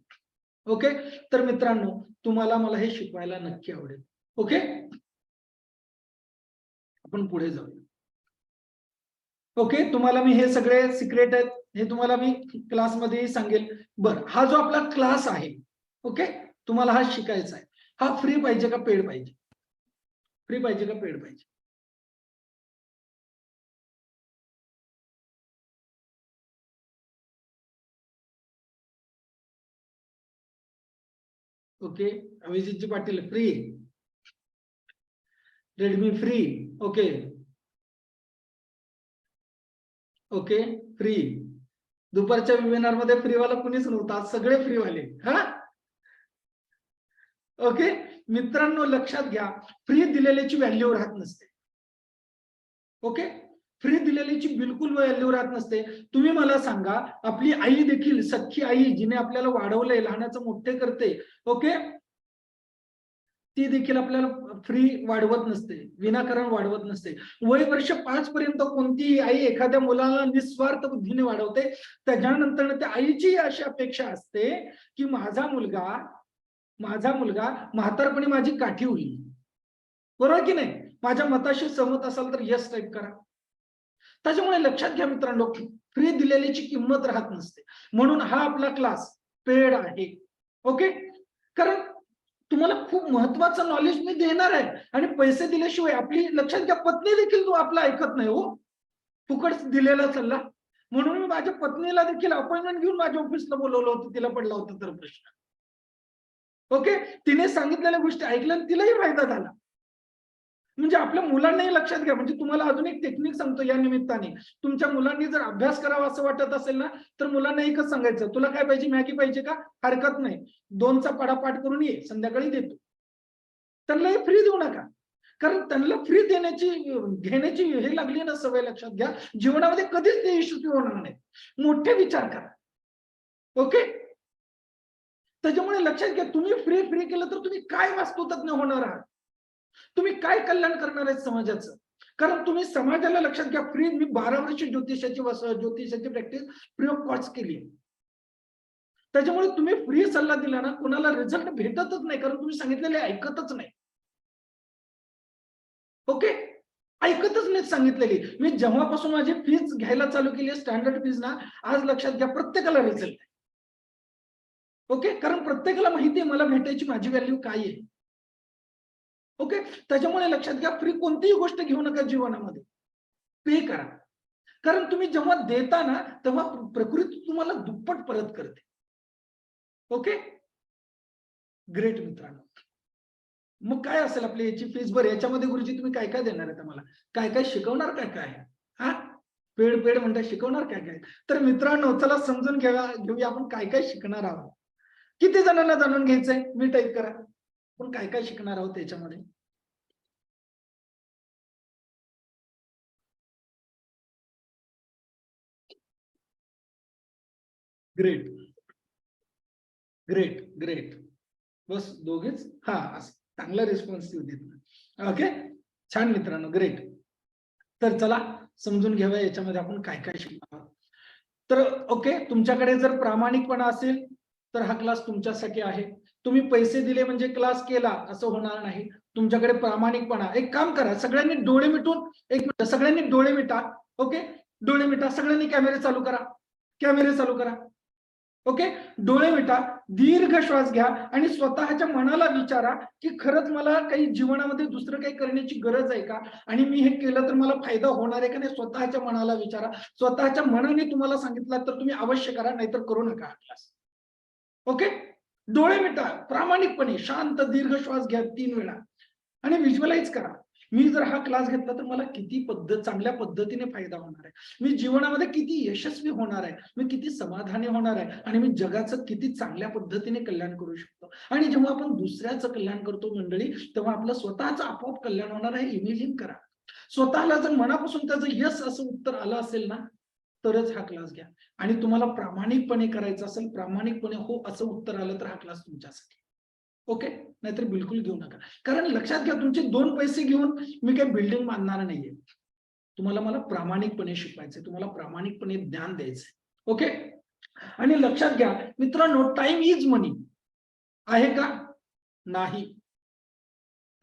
ओके, तर मित्रांनो, तुम्हाला मला हे शिकवायला नक्की आवडेल. ओके, आपण पुढे जाऊया. ओके, तुम्हाला मी हे सगळे सिक्रेट आहेत, हे तुम्हाला मी क्लासमध्येही सांगेल. बर, हा जो आपला क्लास आहे, ओके, तुम्हाला हा शिकायचा आहे, हा फ्री पाहिजे का पेड पाहिजे? फ्री पाहिजे का पेड पाहिजे? Okay, Abhijitji Patil free, Redmi free. Okay, okay, free. दुपारच्या वेबिनार मध्ये फ्रीवाला कुणीच नव्हता, आज सगळे फ्रीवाले. हा, ओके, मित्रांनो लक्षात घ्या, फ्री दिलेल्याची व्हॅल्यू राहत नसते. ओके, फ्री दिलेल्याची बिलकुल व्हॅल्यू राहत नसते. तुम्ही मला सांगा, आपली आई देखील, सख्खी आई जिने आपल्याला वाढवलंय, लहानाचं मोठे करते, ओके, ती देखील आपल्याला फ्री वाढवत नसते, विनाकारण वाढवत नसते. वय वर्ष 5 पर्यंत कोणतीही आई एखाद्या मुलाला निस्वार्थ बुद्धीने वाढवते. त्याच्यानंतर त्या आईची अशी अपेक्षा असते की माझा मुलगा म्हातारपणी माझी काठी होईल. बरोबर की नाही? माझ्या मताशी सहमत असाल तर यस टाईप करा. त्याच्यामुळे लक्षात घ्या मित्रांनो, फ्री दिलेल्याची किंमत राहत नसते. म्हणून हा आपला क्लास पेड आहे. ओके, कारण तुम्हाला खूप महत्वाचं नॉलेज मी देणार आहे, आणि पैसे दिल्याशिवाय आपली, लक्षात घ्या, पत्नी देखील तो आपला ऐकत नाही हो, फुकट दिलेला सल्ला. म्हणून मी माझ्या पत्नीला देखील अपॉइंटमेंट घेऊन माझ्या ऑफिसला बोलवलं होतं, तिला पडला होता तर प्रश्न. ओके, तिने सांगितलेल्या गोष्टी ऐकल्या आणि तिलाही फायदा झाला. म्हणजे आपल्या मुलांनाही लक्षात घ्या. म्हणजे तुम्हाला अजून एक टेक्निक सांगतो या निमित्ताने, तुमच्या मुलांनी जर अभ्यास करावा असं वाटत असेल ना, तर मुलांना एकच सांगायचं, तुला काय पाहिजे, मॅगी पाहिजे का? हरकत नाही, 2चा पाढा करून ये, संध्याकाळी देतो. त्यांना हे फ्री देऊ नका, कारण त्यांना फ्री देण्याची, घेण्याची हे लागली ना सवय, लक्षात घ्या, जीवनामध्ये कधीच ते यशस्वी होणार नाही. मोठे विचार करा. ओके, त्याच्यामुळे लक्षात घ्या, तुम्ही फ्री फ्री केलं तर तुम्ही काय वास्तुतज्ञ होणार आहात? तुम्ही काय कल्याण करणार आहे समाजाचं? कारण तुम्ही समाजाला, लक्षात घ्या, फ्री, मी 12 वर्ष ज्योतिषाची प्रॅक्टिस फ्री ऑफ कॉस्ट केली. त्याच्यामुळे तुम्ही फ्री सल्ला दिला ना, कोणाला रिझल्ट भेटतच नाही, कारण तुम्ही सांगितलेले ऐकतच नाही. ओके, ऐकतच नाही सांगितलेली. मी जेव्हापासून माझी फीज घ्यायला चालू केली, स्टँडर्ड फीज ना, आज लक्षात घ्या, प्रत्येकाला रिझल्ट आहे. ओके, कारण प्रत्येकाला माहिती आहे मला भेटायची माझी व्हॅल्यू काय आहे. ओके, त्याच्यामुळे लक्षात घ्या, फ्री कोणतीही गोष्ट घेऊ नका जीवनामध्ये, पे करा. कारण तुम्ही जेव्हा देता ना, तेव्हा प्रकृती तुम्हाला दुप्पट परत करते. ओके, ग्रेट मित्रांनो. मग काय असेल आपली याची फीस? बरं, याच्यामध्ये गुरुजी तुम्ही काय काय देणार आहे आम्हाला? काय काय शिकवणार, काय काय? हा, पेड पेड म्हणता, शिकवणार काय काय? तर मित्रांनो, चला समजून घेऊया आपण काय काय शिकणार आहोत. किती जणांना जाणून घ्यायचंय? मी टाईप करा, आपण काय काय शिकणार आहोत त्याच्यामध्ये. Great, great, great. बस दोघेच? हा, चांगला रिस्पॉन्स देत. ओके, छान मित्रांनो, ग्रेट. तर चला समजून घेऊया याच्यामध्ये आपण काय काय शिकणार आहोत. तर ओके, तुमच्याकडे जर प्रामाणिकपणा असेल तर हा क्लास तुमच्यासाठी आहे. तुम्ही पैसे दिले म्हणजे क्लास केला असं होणार नाही. तुमच्याकडे प्रामाणिकपणा, एक काम करा, सगळ्यांनी डोळे मिटून, एक मिनिट, सगळ्यांनी डोळे मिटा. ओके, डोळे मिटा, सगळ्यांनी कॅमेरे चालू करा, कॅमेरे चालू करा. ओके, डोळे मिटा, दीर्घ श्वास घ्या आणि स्वतःच्या मनाला विचारा की खरंच मला काही जीवनामध्ये दुसरं काही करण्याची गरज आहे का, आणि मी हे केलं तर मला फायदा होणार आहे का नाही. स्वतःच्या मनाला विचारा. स्वतःच्या मनाने तुम्हाला सांगितलं तर तुम्ही अवश्य करा, नाहीतर करू नका हा क्लास. ओके, डोळे मिटा, प्रामाणिकपणे शांत दीर्घ श्वास घ्या 3 वेळा आणि व्हिज्युअलाइज करा. मी जर हा क्लास घेतला तर मला किती चांगल्या पद्धतीने फायदा होणार आहे, मी जीवनामध्ये किती यशस्वी होणार आहे, मी किती समाधानी होणार आहे, आणि मी जगाचं किती चांगल्या पद्धतीने कल्याण करू शकतो. आणि जेव्हा आपण दुसऱ्याचं कल्याण करतो मंडळी, तेव्हा आपलं स्वतःचं आपोआप कल्याण होणार आहे. इमेजिन करा. स्वतःला जर मनापासून त्याचं यस असं उत्तर आलं असेल ना, तरच हा क्लास घ्या. आणि तुम्हाला प्रामाणिकपणे करायचं असेल, प्रामाणिकपणे हो असं उत्तर आलं तर हा क्लास तुमच्यासाठी. ओके, नाहीतर बिलकुल घेऊ नका. कारण लक्षात घ्या, तुमचे 2 पैसे घेऊन मी काही बिल्डिंग बांधणार नाहीये. तुम्हाला मला प्रामाणिकपणे शिकवायचंय, तुम्हाला प्रामाणिकपणे ज्ञान द्यायचंय. ओके, आणि लक्षात घ्या मित्रांनो, टाइम इज मनी आहे का? नाही.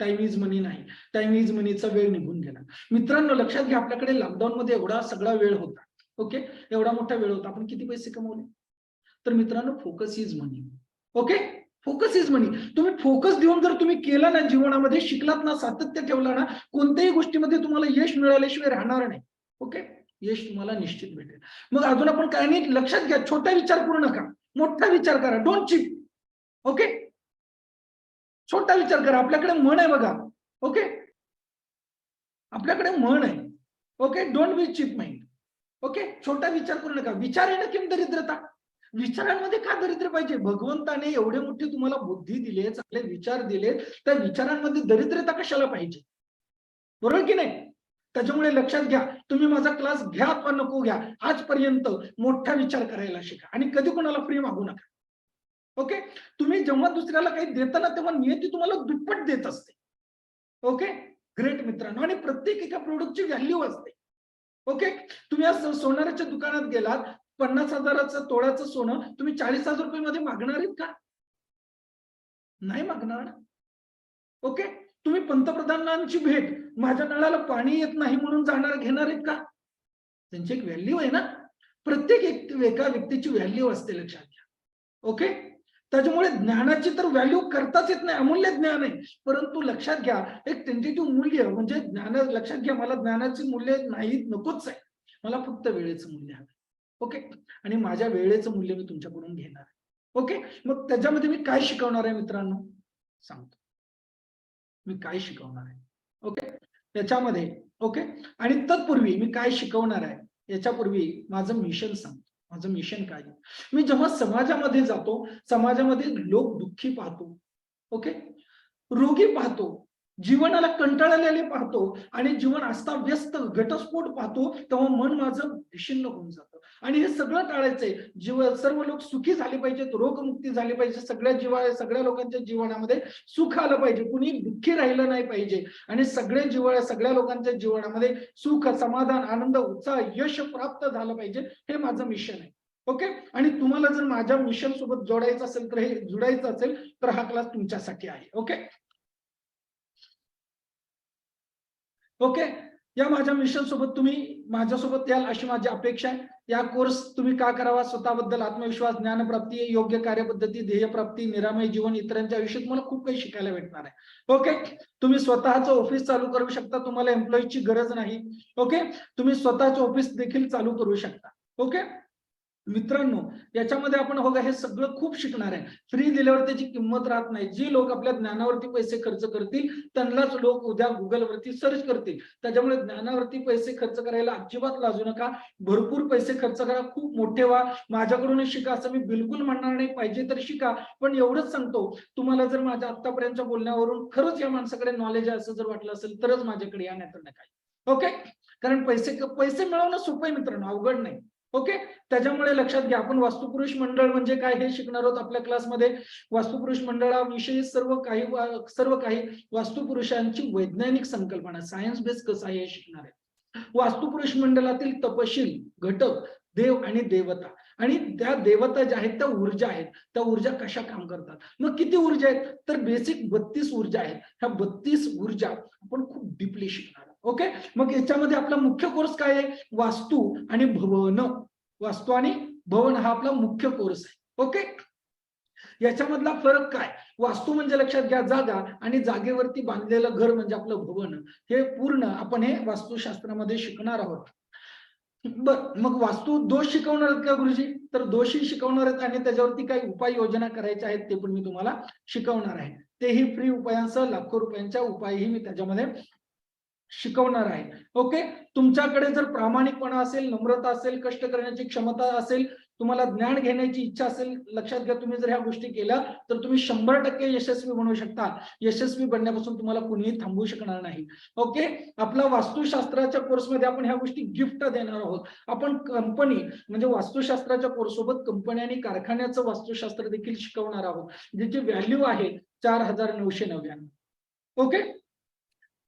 टाइम इज मनी नाही. टाइम इज मनीचा वेळ निघून गेला. मित्रांनो लक्षात घ्या, आपल्याकडे लॉकडाऊन मध्ये एवढा सगळा वेळ होता. ओके, एवढा मोठा वेळ होता. आपण किती पैसे कमवले? तर मित्रांनो, focus is money. Okay, focus is money. तुम्ही फोकस देऊन जर तुम्ही केलं ना, जीवनामध्ये शिकलात ना, सातत्य ठेवला ना, कोणत्याही गोष्टीमध्ये तुम्हाला यश मिळाल्याशिवाय राहणार नाही. ओके, यश तुम्हाला निश्चित भेटेल. मग अजून आपण काय नाही, लक्षात घ्या, छोटा विचार करू नका, मोठा विचार करा. Don't chip. ओके, छोटा विचार करा. आपल्याकडे म्हण आहे बघा. ओके, आपल्याकडे म्हण आहे. Okay, don't be cheap mind. Okay, छोटा विचार करू नका. विचार येणं किंवा दरिद्रता. विचारांमध्ये का दरिद्र पाहिजे? भगवंताने एवढे मोठे तुम्हाला बुद्धी दिले, चांगले विचार दिले, त्या विचारांमध्ये दरिद्रता कशाला पाहिजे? बरोबर की नाही? त्याच्यामुळे लक्षात घ्या, तुम्ही माझा क्लास घ्या अथवा नको घ्या, आजपर्यंत मोठा विचार करायला शिका आणि कधी कोणाला फ्री मागू नका. ओके, तुम्ही जेव्हा दुसऱ्याला काही देता ना, तेव्हा नियती तुम्हाला दुप्पट देत असते. ओके, ग्रेट मित्रांनो. आणि प्रत्येक एका प्रोडक्टची व्हॅल्यू असते. ओके, तुम्ही आज सोनाराच्या दुकानात गेलात, 50,000चं तोळ्याचं सोनं तुम्ही 40,000 रुपये मध्ये मागणार आहेत का? नाही मागणार. ओके, तुम्ही पंतप्रधानांची भेट, माझ्या नळाला पाणी येत नाही म्हणून जाणार घेणार आहेत का? त्यांची एक व्हॅल्यू आहे ना. प्रत्येक एका व्यक्तीची व्हॅल्यू असते, लक्षात घ्या. ओके, त्याच्यामुळे ज्ञानाची तर व्हॅल्यू करताच येत नाही, अमूल्य ज्ञान आहे. परंतु लक्षात घ्या, एक टेंटेटिव्ह मूल्य म्हणजे ज्ञान. लक्षात घ्या, मला ज्ञानाचे मूल्य नाही, नकोच आहे. मला फक्त वेळेचं मूल्य हवं. ओके, आणि माझ्या वेळेचं मूल्य मी तुमच्याकडून घेणार आहे. ओके, मग त्याच्यामध्ये मी काय शिकवणार आहे मित्रांनो, सांगतो मी काय शिकवणार आहे. ओके, त्याच्यामध्ये. ओके, आणि तत्पूर्वी मी काय शिकवणार आहे याच्यापूर्वी माझं मिशन सांगतो. माझं मिशन काय आहे? मी जेव्हा समाजामध्ये जातो, समाजामध्ये लोक दुःखी पाहतो, ओके, रोगी पाहतो, जीवनाला कंटाळलेले पाहतो, आणि जीवन अस्ताव्यस्त घटस्फोट पाहतो, तेव्हा मन माझं विषण्ण होऊन जातं. आणि हे सगळं टाळायचंय. सर्व लोक सुखी झाले पाहिजेत, रोगमुक्ती झाली पाहिजे, सगळ्या लोकांच्या जीवनामध्ये सुख आलं पाहिजे, कुणी दुःखी राहिलं नाही पाहिजे, आणि सगळ्या लोकांच्या जीवनामध्ये सुख, समाधान, आनंद, उत्साह, यश प्राप्त झालं पाहिजे. हे माझं मिशन आहे. ओके, आणि तुम्हाला जर माझ्या मिशन सोबत जोडायचं असेल, तर हे जुडायचं असेल, तर हा क्लास तुमच्यासाठी आहे. ओके, ओके, या माझ्या मिशन सोबत तुम्ही माझ्यासोबत याल अशी माझी अपेक्षा आहे. या कोर्स तुम्ही का करावा? स्वतःबद्दल आत्मविश्वास, ज्ञानप्राप्ती, योग्य कार्यपद्धती, ध्येयप्राप्ती, निरामय जीवन, इतरांच्या आयुष्यात मला खूप काही शिकायला भेटणार आहे. ओके, तुम्ही स्वतःचं ऑफिस चालू करू शकता, तुम्हाला एम्प्लॉईची गरज नाही. ओके, तुम्ही स्वतःचं ऑफिस देखील चालू करू शकता. ओके मित्रांनो, याच्यामध्ये आपण बघा हे सगळं खूप शिकणार आहे. फ्री दिल्यावर त्याची किंमत राहत नाही. जी लोक आपल्या ज्ञानावरती पैसे खर्च करतील, त्यांनाच लोक उद्या गुगलवरती सर्च करतील. त्याच्यामुळे ज्ञानावरती पैसे खर्च करायला अजिबात लाजू नका. भरपूर पैसे खर्च करा, खूप मोठे व्हा, माझ्याकडून शिका असं मी बिलकुल म्हणणार नाही. पाहिजे तर शिका, पण एवढंच सांगतो, तुम्हाला जर माझ्या आतापर्यंतच्या बोलण्यावरून खरंच या माणसाकडे नॉलेज आहे असं जर वाटलं असेल, तरच माझ्याकडे या, नाही तर नका. ओके, कारण पैसे मिळवणं सोपं आहे मित्रांनो, अवघड नाही. ओके, त्याच्यामुळे लक्षात घ्या, आपण वास्तुपुरुष मंडळ म्हणजे काय हे शिकणार आहोत आपल्या क्लासमध्ये. वास्तुपुरुष मंडळाविषयी सर्व काही वास्तुपुरुषांची वैज्ञानिक संकल्पना, सायन्स बेस कसं आहे हे शिकणार आहे. वास्तुपुरुष मंडळातील तपशील, घटक, देव आणि देवता, आणि त्या देवता ज्या आहेत त्या ऊर्जा आहेत. त्या ऊर्जा कशा काम करतात, मग किती ऊर्जा आहेत, तर बेसिक 32 ऊर्जा आहेत. ह्या 32 ऊर्जा आपण खूप डीपली शिकणार आहोत. ओके, मग याच्यामध्ये आपला मुख्य कोर्स काय आहे? वास्तू आणि भवन. वास्तू आणि भवन हा आपला मुख्य कोर्स आहे. ओके, याच्यामधला फरक काय? वास्तू म्हणजे लक्षात घ्या जागा, आणि जागेवरती बांधलेलं घर म्हणजे आपलं भवन. हे पूर्ण आपण हे वास्तुशास्त्रामध्ये शिकणार आहोत. बर, मग वास्तू दोष शिकवणार आहेत का गुरुजी? तर दोषही शिकवणार आहेत, आणि त्याच्यावरती काही उपाययोजना करायच्या आहेत ते पण मी तुम्हाला शिकवणार आहे. तेही फ्री उपायांसह लाखो रुपयांच्या उपायही मी त्याच्यामध्ये शिकवणार आहे. ओके, तुमच्याकडे जर प्रामाणिकपणा असेल, नम्रता असेल, कष्ट करण्याची क्षमता असेल, तुम्हाला ज्ञान घेण्याची इच्छा असेल, लक्षात घ्या तुम्ही जर ह्या गोष्टी केल्या तर तुम्ही 100% यशस्वी बनू शकता. यशस्वी बनण्यापासून तुम्हाला कुणीही थांबवू शकणार नाही. ओके, आपला वास्तुशास्त्राच्या कोर्समध्ये आपण ह्या गोष्टी गिफ्ट देणार आहोत. आपण कंपनी म्हणजे वास्तुशास्त्राच्या कोर्स सोबत कंपनी आणि कारखान्याचं वास्तुशास्त्र देखील शिकवणार आहोत, ज्याची व्हॅल्यू आहे 4,999. ओके,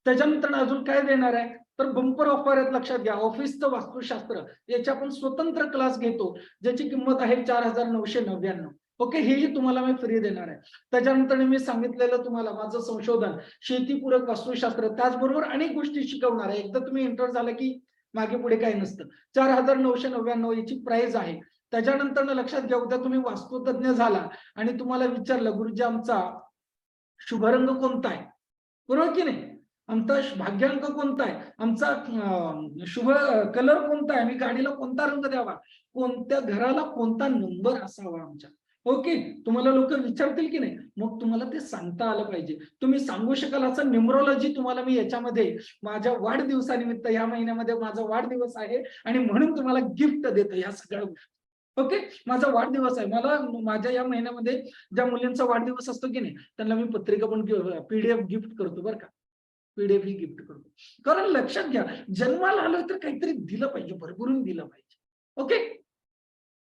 त्याच्यानंतर अजून काय देणार आहे? तर बंपर ऑफर आहेत, लक्षात घ्या. ऑफिसचं वास्तुशास्त्र याचे आपण स्वतंत्र क्लास घेतो, ज्याची किंमत आहे 4,999. ओके, हेही तुम्हाला मी फ्री देणार आहे. त्याच्यानंतर मी सांगितलेलं तुम्हाला माझं संशोधन, शेतीपूरक वास्तुशास्त्र, त्याचबरोबर अनेक गोष्टी शिकवणार आहे. एकदा तुम्ही एंटर झालं की मागे पुढे काही नसतं. 4,999 याची प्राइस आहे. त्याच्यानंतर लक्षात घ्या, उद्या तुम्ही वास्तुतज्ञ झाला आणि तुम्हाला विचारलं गुरुजी आमचा शुभरंग कोणता आहे, बरोबर की नाही? आमचा भाग्यांक कोणता आहे, आमचा शुभ कलर कोणता आहे, मी गाडीला कोणता रंग द्यावा, कोणत्या घराला कोणता नंबर असावा आमच्या. ओके, तुम्हाला लोक विचारतील की नाही, मग तुम्हाला ते सांगता आलं पाहिजे. तुम्ही सांगू शकाल असं न्यूमरोलॉजी तुम्हाला मी याच्यामध्ये माझ्या वाढदिवसानिमित्त, या महिन्यामध्ये माझा वाढदिवस आहे आणि म्हणून तुम्हाला गिफ्ट देतो या सगळ्या गोष्टी. ओके, माझा वाढदिवस आहे, मला माझ्या या महिन्यामध्ये ज्या मुलींचा वाढदिवस असतो की नाही त्यांना मी पत्रिका पण PDF गिफ्ट करतो बरं का. PDF ही गिफ्ट करतो. कारण लक्षात घ्या, जन्माला आलोय तर काहीतरी दिलं पाहिजे, भरभरून दिलं पाहिजे. ओके,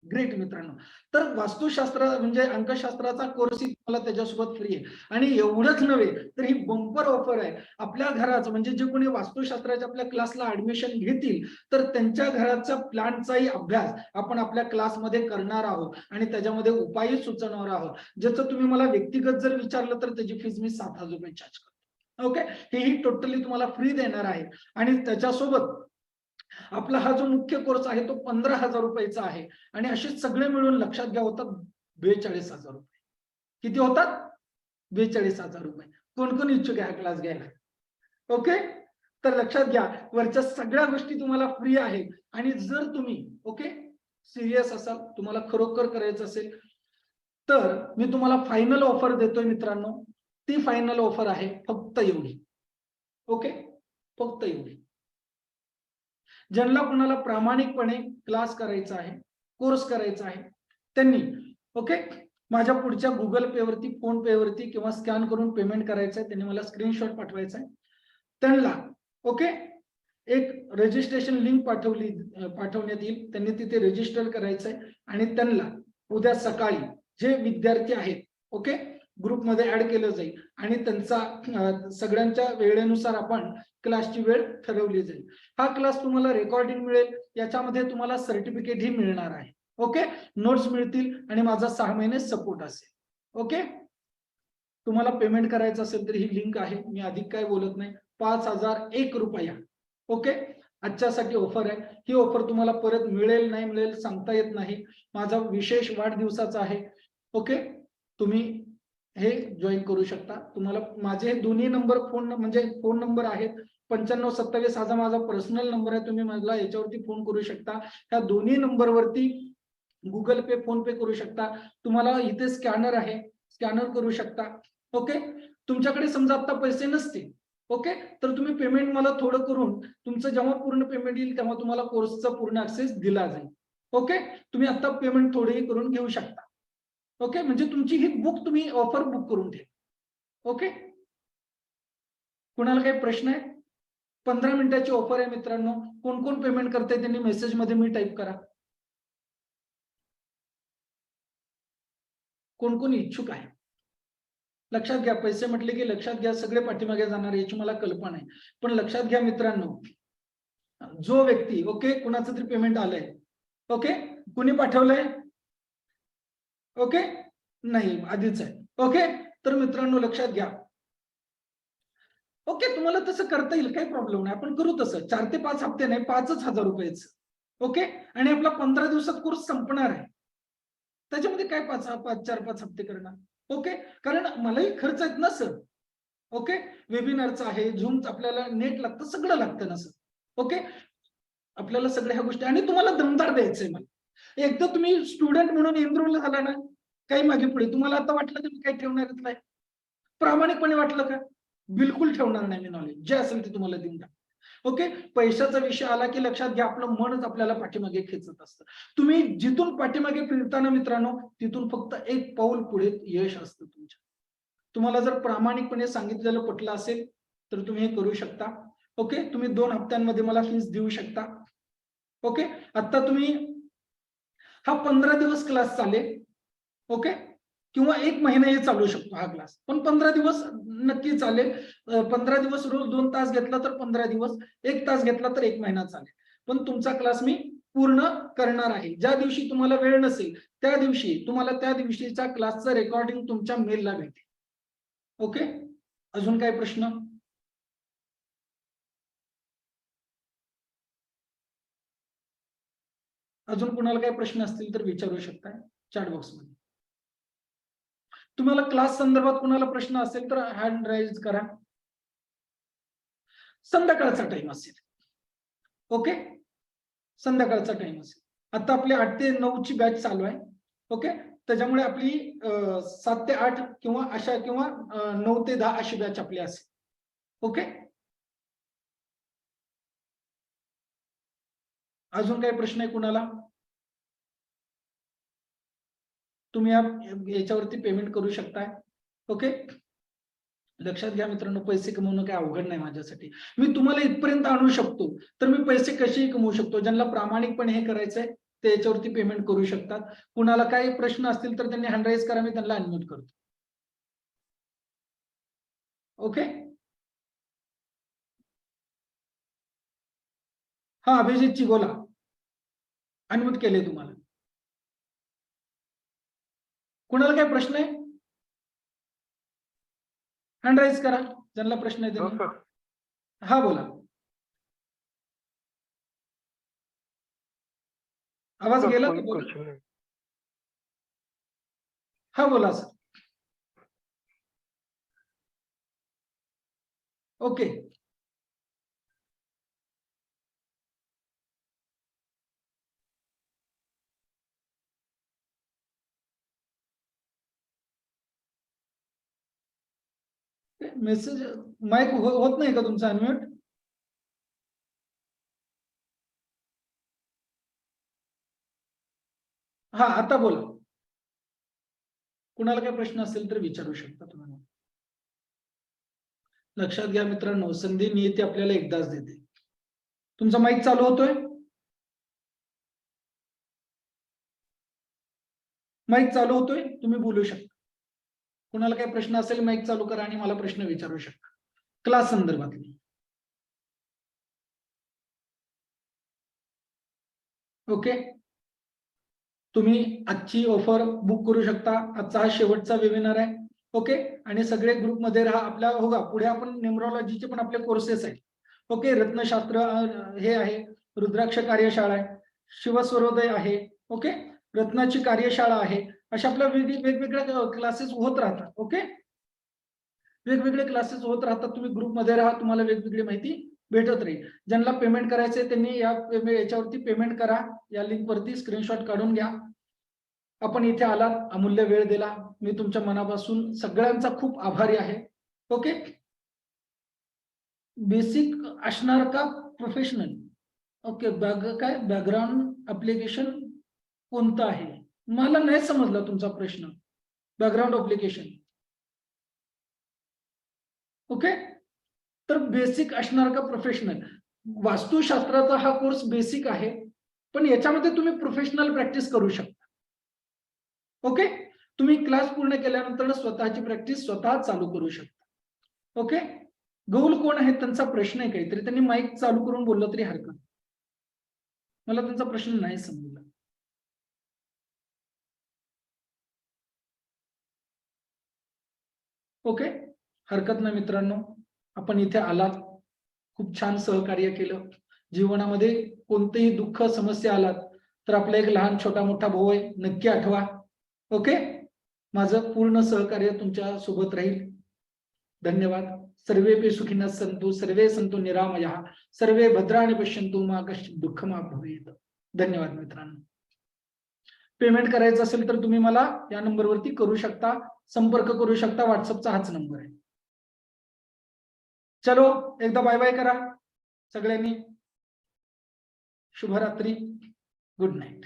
ग्रेट मित्रांनो. तर वास्तुशास्त्र म्हणजे अंकशास्त्राचा कोर्स तुम्हाला त्याच्यासोबत फ्री आहे. आणि एवढंच नव्हे तर ही बंपर ऑफर आहे. आपल्या घराचं म्हणजे जे कोणी वास्तुशास्त्राच्या आपल्या क्लासला ऍडमिशन घेतील तर त्यांच्या घराच्या प्लॅनचाही अभ्यास आपण आपल्या क्लासमध्ये करणार आहोत आणि त्याच्यामध्ये उपायही सुचवणार आहोत. ज्याचं तुम्ही मला व्यक्तिगत जर विचारलं तर त्याची फीज मी 7,000 रुपये चार्ज करतो. ओके, हेही टोटली तुम्हाला फ्री देणार आहे. आणि त्याच्यासोबत आपला हा जो मुख्य कोर्स आहे तो 15,000 रुपयाचा आहे. आणि असे सगळे मिळून लक्षात घ्या होतात 42,000 रुपये. किती होतात? 42,000 रुपये. कोण कोण इच्छुक आहे हा क्लास घ्यायला? ओके, तर लक्षात घ्या, वरच्या सगळ्या गोष्टी तुम्हाला फ्री आहेत. आणि जर तुम्ही ओके सिरियस असाल, तुम्हाला खरोखर करायचं असेल तर मी तुम्हाला फायनल ऑफर देतोय मित्रांनो. ती फायनल ऑफर आहे फक्त एवढी. ओके, फक्त एवढी. ज्यांना कोणाला प्रामाणिकपणे क्लास करायचा आहे, कोर्स करायचा आहे, त्यांनी ओके माझ्या पुढच्या गुगल पे वरती, फोन पे वरती किंवा स्कॅन करून पेमेंट करायचं आहे. त्यांनी मला स्क्रीनशॉट पाठवायचा आहे. त्यांना ओके एक रजिस्ट्रेशन लिंक पाठवण्यात येईल. त्यांनी तिथे रजिस्टर करायचं आहे आणि त्यांना उद्या सकाळी जे विद्यार्थी आहेत ओके ग्रुपमध्ये ऍड केलं जाईल आणि त्यांचा सगळ्यांच्या वेळेनुसार आपण क्लासची वेळ ठरवली जाईल. हा क्लास तुम्हाला रेकॉर्डिंग मिळेल, याच्यामध्ये तुम्हाला सर्टिफिकेट ही मिळणार आहे. ओके, नोट्स मिळतील आणि माझा 6 महिने सपोर्ट असेल. ओके, तुम्हाला पेमेंट करायचं असेल तर ही लिंक आहे. मी अधिक काय बोलत नाही. 5,001 रुपया. ओके, आजच्यासाठी ऑफर आहे. ही ऑफर तुम्हाला परत मिळेल नाही मिळेल सांगता येत नाही. माझा विशेष वाढदिवसाचा आहे. ओके, तुम्ही हे जॉईन करू शकता. तुम्हाला माझे दोन्ही नंबर म्हणजे फोन नंबर आहेत. 9527 हा माझा पर्सनल नंबर आहे. तुम्ही मला याच्यावरती फोन करू शकता. ह्या दोन्ही नंबरवरती गुगल पे, फोन पे करू शकता. तुम्हाला इथे स्कॅनर आहे, स्कॅनर करू शकता. ओके, तुमच्याकडे समजा आता पैसे नसतील ओके तर तुम्ही पेमेंट मला थोडं करून तुमचं जेव्हा पूर्ण पेमेंट येईल तेव्हा तुम्हाला कोर्सचा पूर्ण ऍक्सेस दिला जाईल. ओके, तुम्ही आता पेमेंट थोडेही करून घेऊ शकता. ओके, म्हणजे तुमची ही बुक तुम्ही ऑफर बुक करून ठेवा. ओके, कुणाला काही प्रश्न आहे? 15 मिनिटाची ऑफर आहे मित्रांनो. कोण कोण पेमेंट करते त्यांनी मेसेज मध्ये मी टाईप करा. कोण कोण इच्छुक आहे? लक्षात घ्या, पैसे म्हटले की लक्षात घ्या सगळे पाठीमागे जाणार याची मला कल्पना आहे. पण लक्षात घ्या मित्रांनो, जो व्यक्ती ओके कुणाचं तरी पेमेंट आलंय ओके कुणी पाठवलंय? ओके, नाही आधीच आहे. ओके, तर मित्रांनो लक्षात घ्या. ओके, तुम्हाला तसं करता येईल, काही प्रॉब्लेम नाही. आपण करू तसं 4 ते 5 हप्ते नाही, 5,000 रुपयेच. ओके, आणि आपला 15 दिवसात कोर्स संपणार आहे. त्याच्यामध्ये काय 4-5 हप्ते करणार. ओके, कारण मलाही खर्च आहेत ना सर. ओके, वेबिनारचं आहे, झूमचं आपल्याला नेट लागतं, सगळं लागतं ना सर. ओके, आपल्याला सगळ्या ह्या गोष्टी, आणि तुम्हाला दमदार द्यायचंय मला. एकदा तुम्ही स्टुडंट म्हणून एनरोल झाला ना, काही मागे पुढे तुम्हाला आता वाटलं की मी काही ठेवणारच नाही, प्रामाणिकपणे वाटलं का, बिलकुल ठेवणार नाही मी नॉलेज, जे असेल ते तुम्हाला देऊन टाक. ओके, पैशाचा विषय आला की लक्षात घ्या, आपलं मनच आपल्याला पाठीमागे खेचत असतं. तुम्ही जिथून पाठीमागे फिरताना मित्रांनो, तिथून फक्त एक पाऊल पुढे यश असतं तुमच्या. तुम्हाला जर प्रामाणिकपणे सांगितलेलं पटलं असेल तर तुम्ही हे करू शकता. ओके, तुम्ही 2 हप्त्यांमध्ये मला फीस देऊ शकता. ओके, आता तुम्ही हा 15 दिवस क्लास चालेल. ओके, किंवा 1 महिनाही चालू शकतो हा क्लास, पण 15 दिवस नक्की चालेल. 15 दिवस रोज 2 तास घेतला तर 15 दिवस, 1 तास घेतला तर 1 महिना चालेल. पण तुमचा क्लास मी पूर्ण करणार आहे. ज्या दिवशी तुम्हाला वेळ नसेल त्या दिवशी तुम्हाला त्या दिवशीचा क्लासचं रेकॉर्डिंग तुमच्या मेलला भेटेल. ओके, अजून काय प्रश्न? अजून कुणाला काही प्रश्न असतील तर विचारू शकता चॅट बॉक्समध्ये. तुम्हाला क्लास संदर्भात कुणाला प्रश्न असेल तर हँड राईज करा. संध्याकाळचा टाइम असेल. ओके, संध्याकाळचा टाइम असेल. आता आपली 8 ते 9 ची बॅच चालू आहे. ओके, त्याच्यामुळे आपली 7 ते 8 किंवा अशा, किंवा 9 ते 10 अशी बॅच आपली असेल. ओके, अजून काही प्रश्न आहे कुणाला? तुम्ही याच्यावरती पेमेंट करू शकताय. ओके, लक्षात घ्या मित्रांनो, पैसे कमवणं काय अवघड नाही माझ्यासाठी. मी तुम्हाला इथपर्यंत आणू शकतो, तर मी पैसे कसेही कमवू शकतो. ज्यांना प्रामाणिकपणे हे करायचंय ते याच्यावरती पेमेंट करू शकतात. कुणाला काही प्रश्न असतील तर त्यांनी हँड राईज करा, मी त्यांना अनम्यूट करतो. ओके, हा अभिजित ची बोला, अनम्यूट केले तुम्हाला. कुणाला काय प्रश्न आहे हँड राईज करा, ज्यांना प्रश्न आहे त्यांनी. हा बोला, आवाज गेला का? बोला. हा बोला सर. ओके, मेसेज माईक होत नाही का तुमचा अनम्यूट? हा, आता बोला. कुणाला काही प्रश्न असेल तर विचारू शकता तुम्हाला. लक्षात घ्या मित्रांनो, संधी नियती आपल्याला एकदाच देते. तुमचा माईक चालू होतोय? माईक चालू होतोय, तुम्ही बोलू शकता. कुणाला काही प्रश्न असेल माईक चालू करा आणि मला प्रश्न विचारू शकता क्लास संदर्भातले. ओके, तुम्ही आजची ऑफर बुक करू शकता. आजचा हा शेवटचा वेबिनार आहे. ओके, आणि सगळे ग्रुपमध्ये राहा. आपल्या होगा पुढे आपण न्यूमरॉलॉजीचे पण आपले कोर्सेस आहेत. ओके, रत्नशास्त्र हे आहे, रुद्राक्ष कार्यशाळा आहे, शिवस्वरोदय आहे. ओके, रत्नाची कार्यशाळा आहे. अशा आपल्या वेगवेगळ्या क्लासेस होत राहतात. ओके, वेगवेगळे क्लासेस होत राहतात. तुम्ही ग्रुपमध्ये राहा, तुम्हाला वेगवेगळी माहिती भेटत राहील. ज्यांना पेमेंट करायचे त्यांनी याच्यावरती पेमेंट करा. या लिंक वरती स्क्रीनशॉट काढून घ्या. आपण इथे आलात, अमूल्य वेळ दिला, मी तुमच्या मनापासून सगळ्यांचा खूप आभारी आहे. ओके, बेसिक असणार का प्रोफेशनल? ओके, काय बॅकग्राऊंड अप्लिकेशन कोणतं आहे? मला नाही समजला तुमचा प्रश्न. Background application. ओके, तर बेसिक असणार का प्रोफेशनल? वास्तुशास्त्राचा हा कोर्स बेसिक आहे, पण याच्यामध्ये तुम्ही प्रोफेशनल प्रॅक्टिस करू शकता. ओके, तुम्ही क्लास पूर्ण केल्यानंतर स्वतःची प्रॅक्टिस स्वतः चालू करू शकता. ओके, गौल कोण आहेत त्यांचा प्रश्न आहे काहीतरी, त्यांनी माईक चालू करून बोललं तरी हरकत. मला त्यांचा प्रश्न नाही समजला. ओके, हरकत नाही मित्रांनो, आपण इथे आलात, खूप छान सहकार्य केलं. जीवनामध्ये कोणतेही दुःख समस्या आलात तर आपला एक लहान छोटा मोठा भाऊ आहे, नक्की आठवा. ओके, माझं पूर्ण सहकार्य तुमच्या सोबत राहील. धन्यवाद. सर्वेपि सुखिनः सन्तु, सर्वे सन्तु निरामयाः, सर्वे भद्राणि पश्यन्तु मा कश्चित् दुःखमा भवेत्. धन्यवाद मित्रांनो. पेमेंट करायचं असेल तर तुम्ही मला या नंबरवरती करू शकता, संपर्क करू शकता. व्हॉट्सअपचा हाच नंबर आहे. चलो एकदा बाय बाय करा सगळ्यांनी. शुभरात्री. Good night.